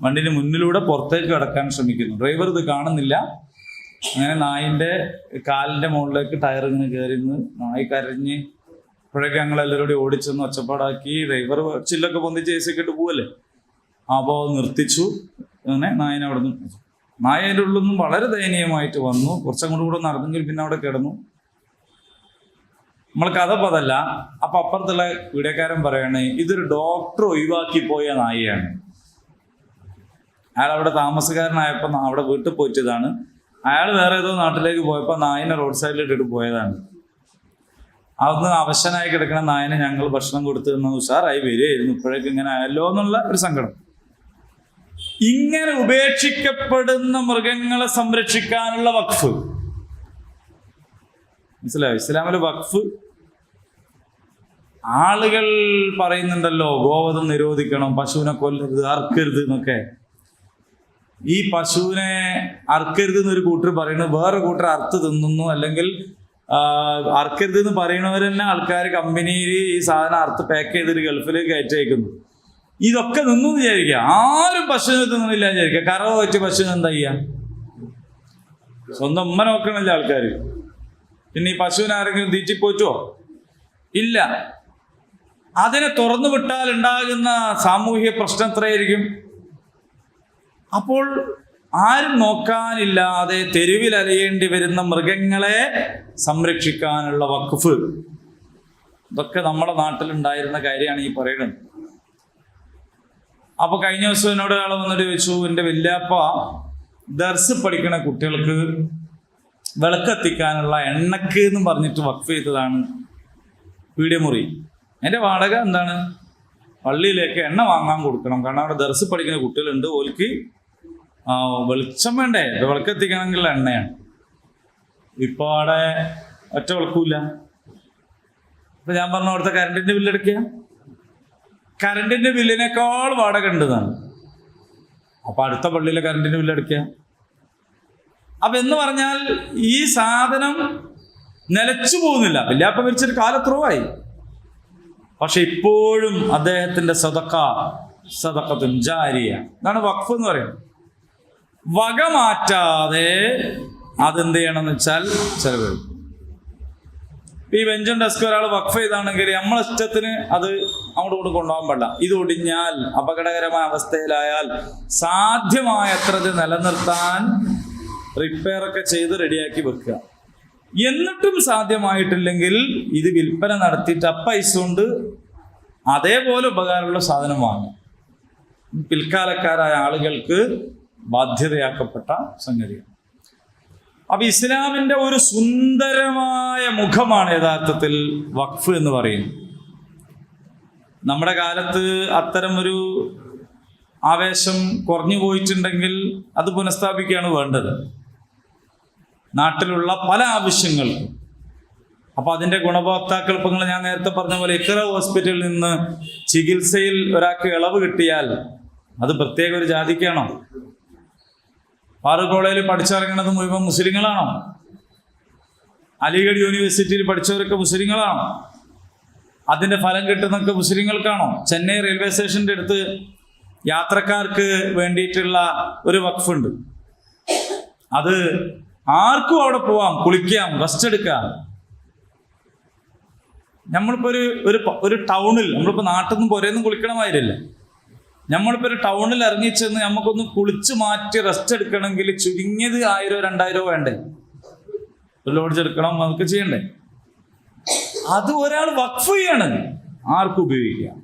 വണ്ടിന് മുന്നിലൂടെ പുറത്തേക്ക് കടക്കാൻ ശ്രമിക്കുന്നു. ഡ്രൈവർ ഇത് കാണുന്നില്ല. അങ്ങനെ നായിൻ്റെ കാലിൻ്റെ മുകളിലേക്ക് ടയർ ഇങ്ങനെ കയറി നിന്ന് നായി കരഞ്ഞ് ഇപ്പോഴൊക്കെ ഞങ്ങൾ എല്ലാവരും കൂടി ഓടിച്ചെന്ന് ഒച്ചപ്പാടാക്കി. ഡ്രൈവർ ചില്ലൊക്കെ പൊന്തിച്ച് AC ഒക്കെ ഇട്ട് പോവല്ലേ. അപ്പോൾ നിർത്തിച്ചു. അങ്ങനെ നായനെ അവിടെ നിന്ന് നായ അതിൻ്റെ ഉള്ളിൽ നിന്നും വളരെ ദയനീയമായിട്ട് വന്നു. കുറച്ചങ്ങോട്ട് കൂടെ നടന്നെങ്കിൽ പിന്നെ അവിടെ കിടന്നു. നമ്മൾ കഥ പതല്ല. അപ്പൊ അപ്പുറത്തുള്ള വീടക്കാരൻ പറയണേ ഇതൊരു ഡോക്ടർ ഒഴിവാക്കി പോയ നായയാണ്. അയാൾ അവിടെ താമസക്കാരനായപ്പോൾ അവിടെ വീട്ടിൽ പോയിട്ടതാണ്. അയാൾ വേറെ ഏതോ നാട്ടിലേക്ക് പോയപ്പോൾ നായനെ റോഡ് സൈഡിൽ ഇട്ടിട്ട് പോയതാണ്. അന്ന് അവശനായി കിടക്കുന്ന നായനെ ഞങ്ങൾ ഭക്ഷണം കൊടുത്തു തന്ന ഉഷാറായി വരികയായിരുന്നു. ഇപ്പോഴേക്ക് ഇങ്ങനെ ആയല്ലോ എന്നുള്ള ഒരു സങ്കടം. ഇങ്ങനെ ഉപേക്ഷിക്കപ്പെടുന്ന മൃഗങ്ങളെ സംരക്ഷിക്കാനുള്ള വഖഫ്, മനസ്സിലായോ? ഇസ്ലാമിലെ വഖഫ് ആളുകൾ പറയുന്നുണ്ടല്ലോ ഗോവധം നിരോധിക്കണം, പശുവിനെ കൊല്ലരുത്, അറുക്കരുത് എന്നൊക്കെ. ഈ പശുവിനെ അറുക്കരുത് എന്നൊരു കൂട്ടർ പറയുന്നത്, വേറെ കൂട്ടർ അറുത്ത് തിന്നുന്നു. അല്ലെങ്കിൽ അറുക്കരുത് എന്ന് പറയുന്നവർ തന്നെ ആൾക്കാർ കമ്പനിയിൽ ഈ സാധനം അറുത്ത് പാക്ക് ചെയ്തിട്ട് ഗൾഫിലേക്ക് കയറ്റയക്കുന്നു. ഇതൊക്കെ നിന്നു വിചാരിക്കുക. ആരും പശുവിനെ തിന്നുന്നില്ല വിചാരിക്കുക. കറവ് വെച്ച് പശുവിന് എന്താ ചെയ്യുക? സ്വന്തം ഉമ്മ നോക്കണില്ല ആൾക്കാർ. പിന്നെ ഈ പശുവിനെ ആരെങ്കിലും തീറ്റിപ്പോറ്റുമോ? ഇല്ല. അതിനെ തുറന്നു വിട്ടാൽ ഉണ്ടാകുന്ന സാമൂഹ്യ പ്രശ്നം എത്രയായിരിക്കും? അപ്പോൾ ആരും നോക്കാനില്ലാതെ തെരുവിൽ അലയേണ്ടി വരുന്ന മൃഗങ്ങളെ സംരക്ഷിക്കാനുള്ള വഖഫ്, ഇതൊക്കെ നമ്മുടെ നാട്ടിലുണ്ടായിരുന്ന കാര്യമാണ് ഈ പറയുന്നത്. അപ്പൊ കഴിഞ്ഞ ദിവസം എന്നോട് ആൾ വന്നിട്ട് ചോദിച്ചു, എൻ്റെ വല്യാപ്പ ദർസ് പഠിക്കണ കുട്ടികൾക്ക് വിളക്കെത്തിക്കാനുള്ള എണ്ണക്ക് എന്ന് പറഞ്ഞിട്ട് വഖഫ് ചെയ്തതാണ് പീഡിയമുറി. അതിൻ്റെ വാടക എന്താണ്? പള്ളിയിലേക്ക് എണ്ണ വാങ്ങാൻ കൊടുക്കണം. കാരണം അവിടെ ദർസ് പഠിക്കുന്ന കുട്ടികളുണ്ട്, ഓൽക്ക് വെളിച്ചം വേണ്ടേ, വിളക്കെത്തിക്കണമെങ്കിൽ എണ്ണയാണ്. ഇപ്പൊ അവിടെ ഒറ്റ വിളക്കൂല. അപ്പൊ ഞാൻ പറഞ്ഞു അവിടുത്തെ കറണ്ടിന്റെ ബില്ലെടുക്കുക, കറണ്ടിന്റെ ബില്ലിനേക്കാൾ വാടക ഉണ്ടെന്നാണ്. അപ്പൊ അടുത്ത പള്ളിയിലെ കറണ്ടിന്റെ ബില്ലെടുക്കുക. അപ്പൊ എന്ന് പറഞ്ഞാൽ ഈ സാധനം നിലച്ചു പോകുന്നില്ല. വല്യാപ്പ മരിച്ചൊരു കാലത്രവായി, പക്ഷെ ഇപ്പോഴും അദ്ദേഹത്തിന്റെ സദഖത്തുൻ ജാരിയ, ഇതാണ് വഖഫ് എന്ന് പറയുന്നത്. വക മാറ്റാതെ അതെന്ത് ചെയ്യണമെന്ന് വെച്ചാൽ ചെലവ്. ഈ ബെഞ്ചും ഡെസ്ക് ഒരാൾ വഖഫ് ചെയ്താണെങ്കിൽ നമ്മളെ ഇഷ്ടത്തിന് അത് അങ്ങോട്ട് കൊണ്ട് കൊണ്ടുപോകാൻ പാടില്ല. ഇത് ഒടിഞ്ഞാൽ, അപകടകരമായ അവസ്ഥയിലായാൽ സാധ്യമായത്ര ഇത് നിലനിർത്താൻ റിപ്പയർ ഒക്കെ ചെയ്ത് റെഡിയാക്കി വെക്കുക. എന്നിട്ടും സാധ്യമായിട്ടില്ലെങ്കിൽ ഇത് വിൽപ്പന നടത്തിയിട്ട് പൈസ കൊണ്ട് അതേപോലെ ഉപകാരമുള്ള സാധനം വാങ്ങും. പിൽക്കാലക്കാരായ ആളുകൾക്ക് ബാധ്യതയാക്കപ്പെട്ട സംഗതിയാണ്. അപ്പൊ ഇസ്ലാമിന്റെ ഒരു സുന്ദരമായ മുഖമാണ് യഥാർത്ഥത്തിൽ വഖഫ് എന്ന് പറയുന്നത്. നമ്മുടെ കാലത്ത് അത്തരം ഒരു ആവേശം കുറഞ്ഞു പോയിട്ടുണ്ടെങ്കിൽ അത് പുനഃസ്ഥാപിക്കുകയാണ് വേണ്ടത്, നാട്ടിലുള്ള പല ആവശ്യങ്ങൾക്കും. അപ്പൊ അതിന്റെ ഗുണഭോക്താക്കൾ, ഇപ്പൊ ഞാൻ നേരത്തെ പറഞ്ഞ പോലെ ഇഖ്റ ഹോസ്പിറ്റലിൽ നിന്ന് ചികിത്സയിൽ ഒരാൾക്ക് ഇളവ് കിട്ടിയാൽ അത് പ്രത്യേക ഒരു ജാതിക്കാണോ? ഫാറൂഖ് കോളേജിൽ പഠിച്ചിറങ്ങുന്നത് മുഴുവൻ മുസ്ലിങ്ങളാണോ? അലിഗഡ് യൂണിവേഴ്സിറ്റിയിൽ പഠിച്ചവരൊക്കെ മുസ്ലിങ്ങളാണോ? അതിന്റെ ഫലം കിട്ടുന്നൊക്കെ മുസ്ലിങ്ങൾക്കാണോ? ചെന്നൈ റെയിൽവേ സ്റ്റേഷന്റെ അടുത്ത് യാത്രക്കാർക്ക് വേണ്ടിയിട്ടുള്ള ഒരു വഖഫുണ്ട്. അത് ആർക്കും അവിടെ പോവാം, കുളിക്കാം, റെസ്റ്റ് എടുക്കാം. നമ്മളിപ്പോ ഒരു ടൗണിൽ, നമ്മളിപ്പോ നാട്ടിൽ നിന്നും പുരയൊന്നും കുളിക്കണമായിരുന്നില്ല. നമ്മളിപ്പോ ഒരു ടൗണിൽ ഇറങ്ങിച്ചെന്ന് നമുക്കൊന്ന് കുളിച്ച് മാറ്റി റെസ്റ്റ് എടുക്കണമെങ്കിൽ ചുരുങ്ങിയത് 1000-2000 വേണ്ടേ? ഒരു ലോഡ്ജ് എടുക്കണം, നമുക്ക് ചെയ്യണ്ടേ? അത് ഒരാൾ വഖഫ് ചെയ്യാണ്, ആർക്കും ഉപയോഗിക്കാം.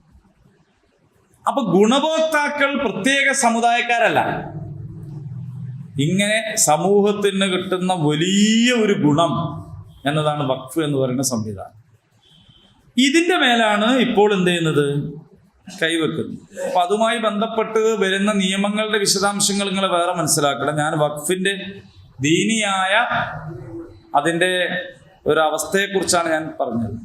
അപ്പൊ ഗുണഭോക്താക്കൾ പ്രത്യേക സമുദായക്കാരല്ല. ഇങ്ങനെ സമൂഹത്തിന് കിട്ടുന്ന വലിയ ഒരു ഗുണം എന്നതാണ് വഖഫ് എന്ന് പറയുന്ന സംവിധാനം. ഇതിന്റെ മേലാണ് ഇപ്പോൾ എന്ത് ചെയ്യുന്നത്? കൈവെക്കുന്നത്. അപ്പൊ അതുമായി ബന്ധപ്പെട്ട് വരുന്ന നിയമങ്ങളുടെ വിശദാംശങ്ങൾ നിങ്ങൾ വേറെ മനസ്സിലാക്കണം. ഞാൻ വഖഫിന്റെ ദീനിയായ അതിന്റെ ഒരു അവസ്ഥയെക്കുറിച്ചാണ് ഞാൻ പറഞ്ഞത്.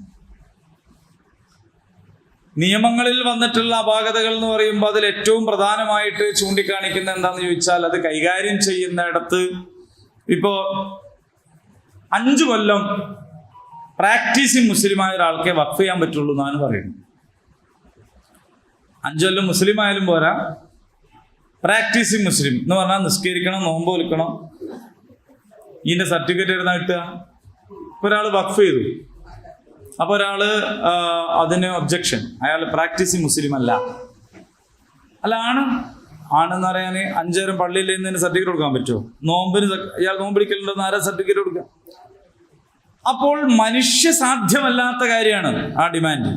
നിയമങ്ങളിൽ വന്നിട്ടുള്ള അപാകതകൾ എന്ന് പറയുമ്പോൾ അതിൽ ഏറ്റവും പ്രധാനമായിട്ട് ചൂണ്ടിക്കാണിക്കുന്ന എന്താണെന്ന് ചോദിച്ചാൽ, അത് കൈകാര്യം ചെയ്യുന്നിടത്ത് ഇപ്പോ 5 കൊല്ലം പ്രാക്ടീസിങ് മുസ്ലിമായ ഒരാൾക്കേ വഖഫ് ചെയ്യാൻ പറ്റുള്ളൂ എന്നാണ് പറയുന്നത്. 5 കൊല്ലം മുസ്ലിം ആയാലും പോരാ, പ്രാക്ടീസിങ് മുസ്ലിം എന്ന് പറഞ്ഞാൽ നിസ്കരിക്കണം, നോമ്പ് വിൽക്കണം, ഇതിന്റെ സർട്ടിഫിക്കറ്റ് എഴുതാൻ കിട്ടുക. ഇപ്പൊ ഒരാൾ വഖഫ് ചെയ്തു, അപ്പൊ ഒരാള് അതിന് ഒബ്ജക്ഷൻ, അയാൾ പ്രാക്ടീസിങ് മുസ്ലിം അല്ല. അല്ല, ആണെന്ന് പറയാൻ 5 നേരം പള്ളിയിൽ നിന്ന് സർട്ടിഫിക്കറ്റ് കൊടുക്കാൻ പറ്റുമോ? നോമ്പിന് ഇയാൾ നോമ്പിടിക്കലുണ്ടെന്ന് ആരാ സർട്ടിഫിക്കറ്റ് കൊടുക്കുക? അപ്പോൾ മനുഷ്യ സാധ്യമല്ലാത്ത കാര്യമാണ് ആ ഡിമാൻഡ്.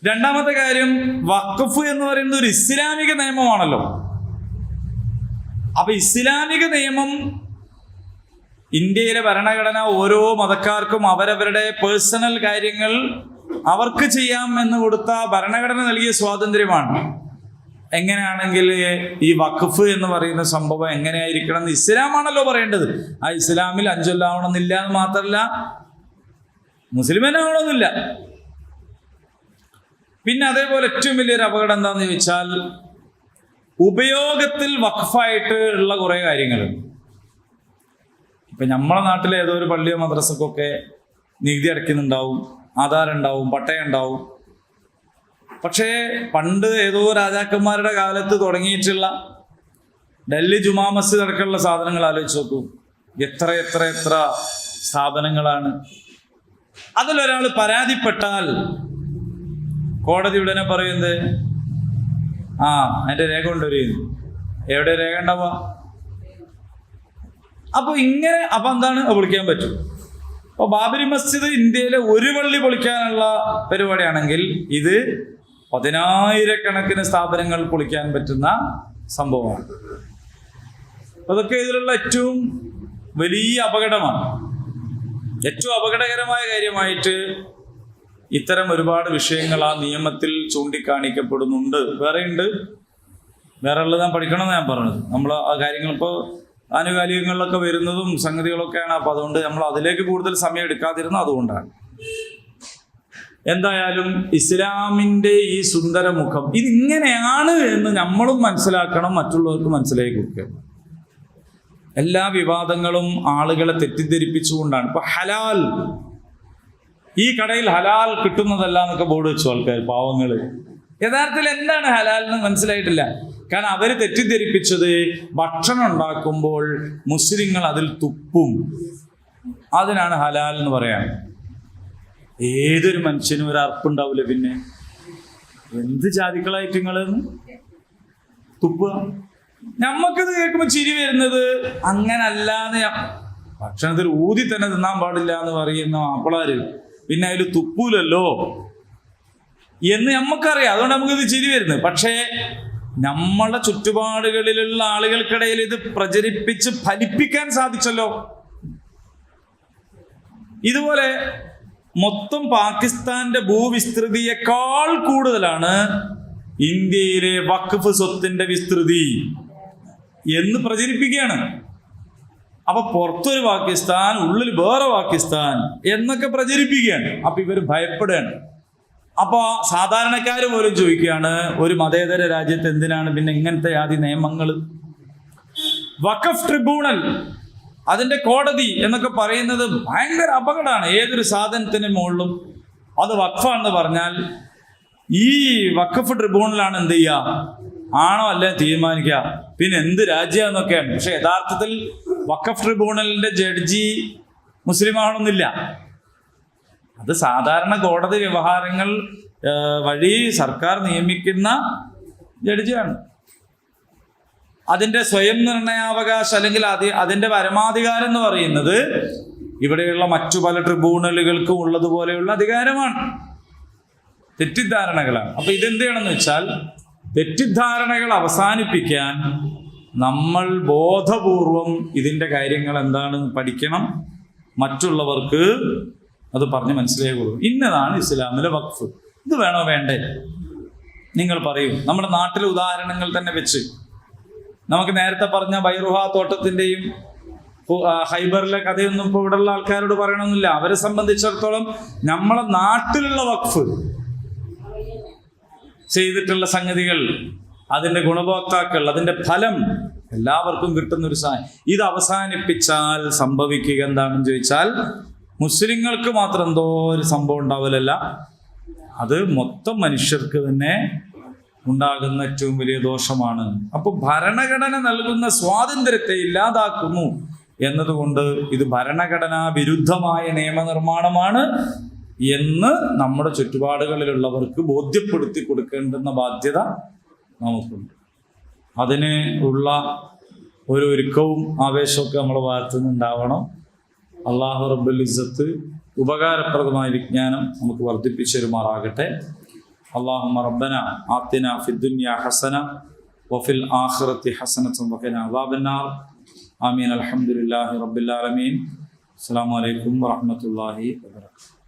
രണ്ടാമത്തെ കാര്യം, വഖഫ് എന്ന് പറയുന്നത് ഒരു ഇസ്ലാമിക നിയമമാണല്ലോ. അപ്പൊ ഇസ്ലാമിക നിയമം, ഇന്ത്യയിലെ ഭരണഘടന ഓരോ മതക്കാർക്കും അവരവരുടെ പേഴ്സണൽ കാര്യങ്ങൾ അവർക്ക് ചെയ്യാം എന്ന് കൊടുത്ത ഭരണഘടന നൽകിയ സ്വാതന്ത്ര്യമാണ്. എങ്ങനെയാണെങ്കിൽ ഈ വഖഫ് എന്ന് പറയുന്ന സംഭവം എങ്ങനെയായിരിക്കണം എന്ന് ഇസ്ലാമാണല്ലോ പറയേണ്ടത്. ആ ഇസ്ലാമിൽ 5 കൊല്ലാവണമെന്നില്ല എന്ന് മാത്രമല്ല, മുസ്ലിമനാവണമെന്നില്ല. പിന്നെ അതേപോലെ ഏറ്റവും വലിയൊരു അപകടം എന്താണെന്ന് ചോദിച്ചാൽ, ഉപയോഗത്തിൽ വഖഫായിട്ട് ഉള്ള കുറേ കാര്യങ്ങളുണ്ട്. ഇപ്പം നമ്മളെ നാട്ടിലെ ഏതോ ഒരു പള്ളിയോ മദ്രസക്കൊക്കെ നികുതി അടയ്ക്കുന്നുണ്ടാവും, ആധാരം ഉണ്ടാവും, പട്ടയം ഉണ്ടാവും. പക്ഷേ പണ്ട് ഏതോ രാജാക്കന്മാരുടെ കാലത്ത് തുടങ്ങിയിട്ടുള്ള ഡൽഹി ജുമാ മസ്ജിദ് അടക്കമുള്ള സാധനങ്ങൾ ആലോചിച്ച് നോക്കൂ. എത്ര സ്ഥാപനങ്ങളാണ്. അതിലൊരാൾ പരാതിപ്പെട്ടാൽ കോടതി ഉടനെ പറയുന്നത്, അതിന്റെ രേഖ കൊണ്ടുവരും. എവിടെ രേഖ ഉണ്ടാവുക? അപ്പൊ എന്താണ് പൊളിക്കാൻ പറ്റും? അപ്പൊ ബാബരി മസ്ജിദ് ഇന്ത്യയിലെ ഒരു പള്ളി പൊളിക്കാനുള്ള പരിപാടിയാണെങ്കിൽ ഇത് 10,000-കണക്കിന് സ്ഥാപനങ്ങൾ പൊളിക്കാൻ പറ്റുന്ന സംഭവമാണ്. അതൊക്കെ ഇതിലുള്ള ഏറ്റവും വലിയ അപകടമാണ്. ഏറ്റവും അപകടകരമായ കാര്യമായിട്ട് ഇത്തരം ഒരുപാട് വിഷയങ്ങൾ ആ നിയമത്തിൽ ചൂണ്ടിക്കാണിക്കപ്പെടുന്നുണ്ട്. വേറെ ഉള്ളത് ഞാൻ പഠിക്കണമെന്ന് ഞാൻ പറഞ്ഞത്. നമ്മൾ ആ കാര്യങ്ങൾ ഇപ്പോൾ ആനുകാലികങ്ങളിലൊക്കെ വരുന്നതും സംഗതികളൊക്കെയാണ്. അപ്പോൾ അതുകൊണ്ട് നമ്മൾ അതിലേക്ക് കൂടുതൽ സമയം എടുക്കാതിരുന്നത് അതുകൊണ്ടാണ്. എന്തായാലും ഇസ്ലാമിൻ്റെ ഈ സുന്ദര മുഖം ഇതിങ്ങനെയാണ് എന്ന് നമ്മളും മനസ്സിലാക്കണം, മറ്റുള്ളവർക്ക് മനസ്സിലാക്കി കൊടുക്കണം. എല്ലാ വിവാദങ്ങളും ആളുകളെ തെറ്റിദ്ധരിപ്പിച്ചുകൊണ്ടാണ്. ഇപ്പൊ ഹലാൽ, ഈ കടയിൽ ഹലാൽ കിട്ടുന്നതല്ല എന്നൊക്കെ ബോർഡ് വെച്ചു ആൾക്കാർ, പാവങ്ങള്. യഥാർത്ഥത്തിൽ എന്താണ് ഹലാൽ എന്ന് മനസ്സിലായിട്ടില്ല. കാരണം അവർ തെറ്റിദ്ധരിപ്പിച്ചത് ഭക്ഷണം ഉണ്ടാക്കുമ്പോൾ മുസ്ലിങ്ങൾ അതിൽ തുപ്പും, അതിനാണ് ഹലാൽ എന്ന് പറയാൻ. ഏതൊരു മനുഷ്യനും ഒരു അർപ്പുണ്ടാവില്ല. പിന്നെ എന്ത് ജാതികളായിട്ട് നിങ്ങളെന്ന് തുപ്പുക. നമ്മക്കിത് കേൾക്കുമ്പോൾ ചിരി വരുന്നത് അങ്ങനല്ലാതെ ഭക്ഷണത്തിൽ ഊതി തന്നെ തിന്നാൻ പാടില്ല എന്ന് പറയുന്ന മാപ്പിളാര് പിന്നെ അതിൽ തുപ്പൂലല്ലോ എന്ന് നമുക്കറിയാം. അതുകൊണ്ട് നമുക്കിത് ചിരി വരുന്നത്. പക്ഷേ നമ്മളുടെ ചുറ്റുപാടുകളിലുള്ള ആളുകൾക്കിടയിൽ ഇത് പ്രചരിപ്പിച്ച് ഫലിപ്പിക്കാൻ സാധിച്ചല്ലോ. ഇതുപോലെ മൊത്തം പാകിസ്ഥാന്റെ ഭൂവിസ്തൃതിയേക്കാൾ കൂടുതലാണ് ഇന്ത്യയിലെ വഖഫ് സ്വത്തിന്റെ വിസ്തൃതി എന്ന് പ്രചരിപ്പിക്കുകയാണ്. അപ്പൊ പുറത്തൊരു പാകിസ്ഥാൻ, ഉള്ളിൽ വേറെ പാകിസ്ഥാൻ എന്നൊക്കെ പ്രചരിപ്പിക്കുകയാണ്. അപ്പൊ ഇവർ ഭയപ്പെടുകയാണ്. അപ്പൊ സാധാരണക്കാർ പോലും ചോദിക്കുകയാണ്, ഒരു മതേതര രാജ്യത്ത് എന്തിനാണ് പിന്നെ ഇങ്ങനത്തെ ആദ്യ നിയമങ്ങൾ? വഖഫ് ട്രിബ്യൂണൽ, അതിന്റെ കോടതി എന്നൊക്കെ പറയുന്നത് ഭയങ്കര അപകടമാണ്. ഏതൊരു സാധനത്തിന് മുകളിലും അത് വഖഫാണെന്ന് പറഞ്ഞാൽ ഈ വഖഫ് ട്രിബ്യൂണലാണ് എന്ത് ചെയ്യുക, ആണോ അല്ലേ തീരുമാനിക്കുക. പിന്നെ എന്ത് രാജ്യമെന്നൊക്കെയാണ്. പക്ഷെ യഥാർത്ഥത്തിൽ വഖഫ് ട്രിബ്യൂണലിന്റെ ജഡ്ജി മുസ്ലിം ആവണമെന്നില്ല. അത് സാധാരണ കോടതി വ്യവഹാരങ്ങൾ വഴി സർക്കാർ നിയമിക്കുന്ന ജഡ്ജിയാണ്. അതിൻ്റെ സ്വയം നിർണയാവകാശം അല്ലെങ്കിൽ അതിൻ്റെ പരമാധികാരം എന്ന് പറയുന്നത് ഇവിടെയുള്ള മറ്റു പല ട്രിബ്യൂണലുകൾക്കും ഉള്ളതുപോലെയുള്ള അധികാരമാണ്. തെറ്റിദ്ധാരണകളാണ്. അപ്പൊ ഇതെന്ത് ചെയ്യണമെന്ന് വെച്ചാൽ, തെറ്റിദ്ധാരണകൾ അവസാനിപ്പിക്കാൻ നമ്മൾ ബോധപൂർവം ഇതിൻ്റെ കാര്യങ്ങൾ എന്താണെന്ന് പഠിക്കണം. മറ്റുള്ളവർക്ക് അത് പറഞ്ഞ് മനസ്സിലാക്കി കൊടുക്കും. ഇന്നതാണ് ഇസ്ലാമിലെ വഖഫ്. ഇത് വേണോ വേണ്ടേ നിങ്ങൾ പറയൂ. നമ്മുടെ നാട്ടിലെ ഉദാഹരണങ്ങൾ തന്നെ വെച്ച് നമുക്ക് നേരത്തെ പറഞ്ഞ ബൈറുഹ തോട്ടത്തിൻ്റെയും ഹൈബറിലെ കഥയൊന്നും ഇപ്പോൾ ഇവിടെയുള്ള ആൾക്കാരോട് പറയണമെന്നില്ല. അവരെ സംബന്ധിച്ചിടത്തോളം നമ്മളെ നാട്ടിലുള്ള വഖഫ് ചെയ്തിട്ടുള്ള സംഗതികൾ, അതിൻ്റെ ഗുണഭോക്താക്കൾ, അതിൻ്റെ ഫലം എല്ലാവർക്കും കിട്ടുന്നൊരു സാധനം. ഇത് അവസാനിപ്പിച്ചാൽ സംഭവിക്കുക എന്താണെന്ന് ചോദിച്ചാൽ, മുസ്ലിങ്ങൾക്ക് മാത്രം എന്തോ ഒരു സംഭവം ഉണ്ടാവില്ലല്ല, അത് മൊത്തം മനുഷ്യർക്ക് തന്നെ ഉണ്ടാകുന്ന ഏറ്റവും വലിയ ദോഷമാണ്. അപ്പോൾ ഭരണഘടന നൽകുന്ന സ്വാതന്ത്ര്യത്തെ ഇല്ലാതാക്കുന്നു എന്നതുകൊണ്ട് ഇത് ഭരണഘടനാ വിരുദ്ധമായ നിയമനിർമ്മാണമാണ്. എന്ന് നമ്മുടെ ചുറ്റുപാടുകളിലുള്ളവർക്ക് ബോധ്യപ്പെടുത്തി കൊടുക്കേണ്ടുന്ന ബാധ്യത നമുക്കുണ്ട്. അതിന് ഉള്ള ഒരു ഒരുക്കവും ആവേശമൊക്കെ നമ്മുടെ ഭാഗത്തു നിന്നുണ്ടാവണം. അള്ളാഹു റബ്ബുൽ ഇസ്സത്ത് ഉപകാരപ്രദമായ വിജ്ഞാനം നമുക്ക് വർദ്ധിപ്പിച്ചു തരുമാറാകട്ടെ. അല്ലാഹുമ്മ റബ്ബന ആതിനാ ഫിദ്ദുനിയ ഹസന വഫിൽ ആഖിറതി ഹസനതൻ വഖിനാ അദാബന്നാർ. ആമീൻ. അൽഹംദുലില്ലാഹി റബ്ബിൽ ആലമീൻ. അസ്സലാമു അലൈക്കും വറഹ്മത്തുള്ളാഹി വബറകാതുഹു.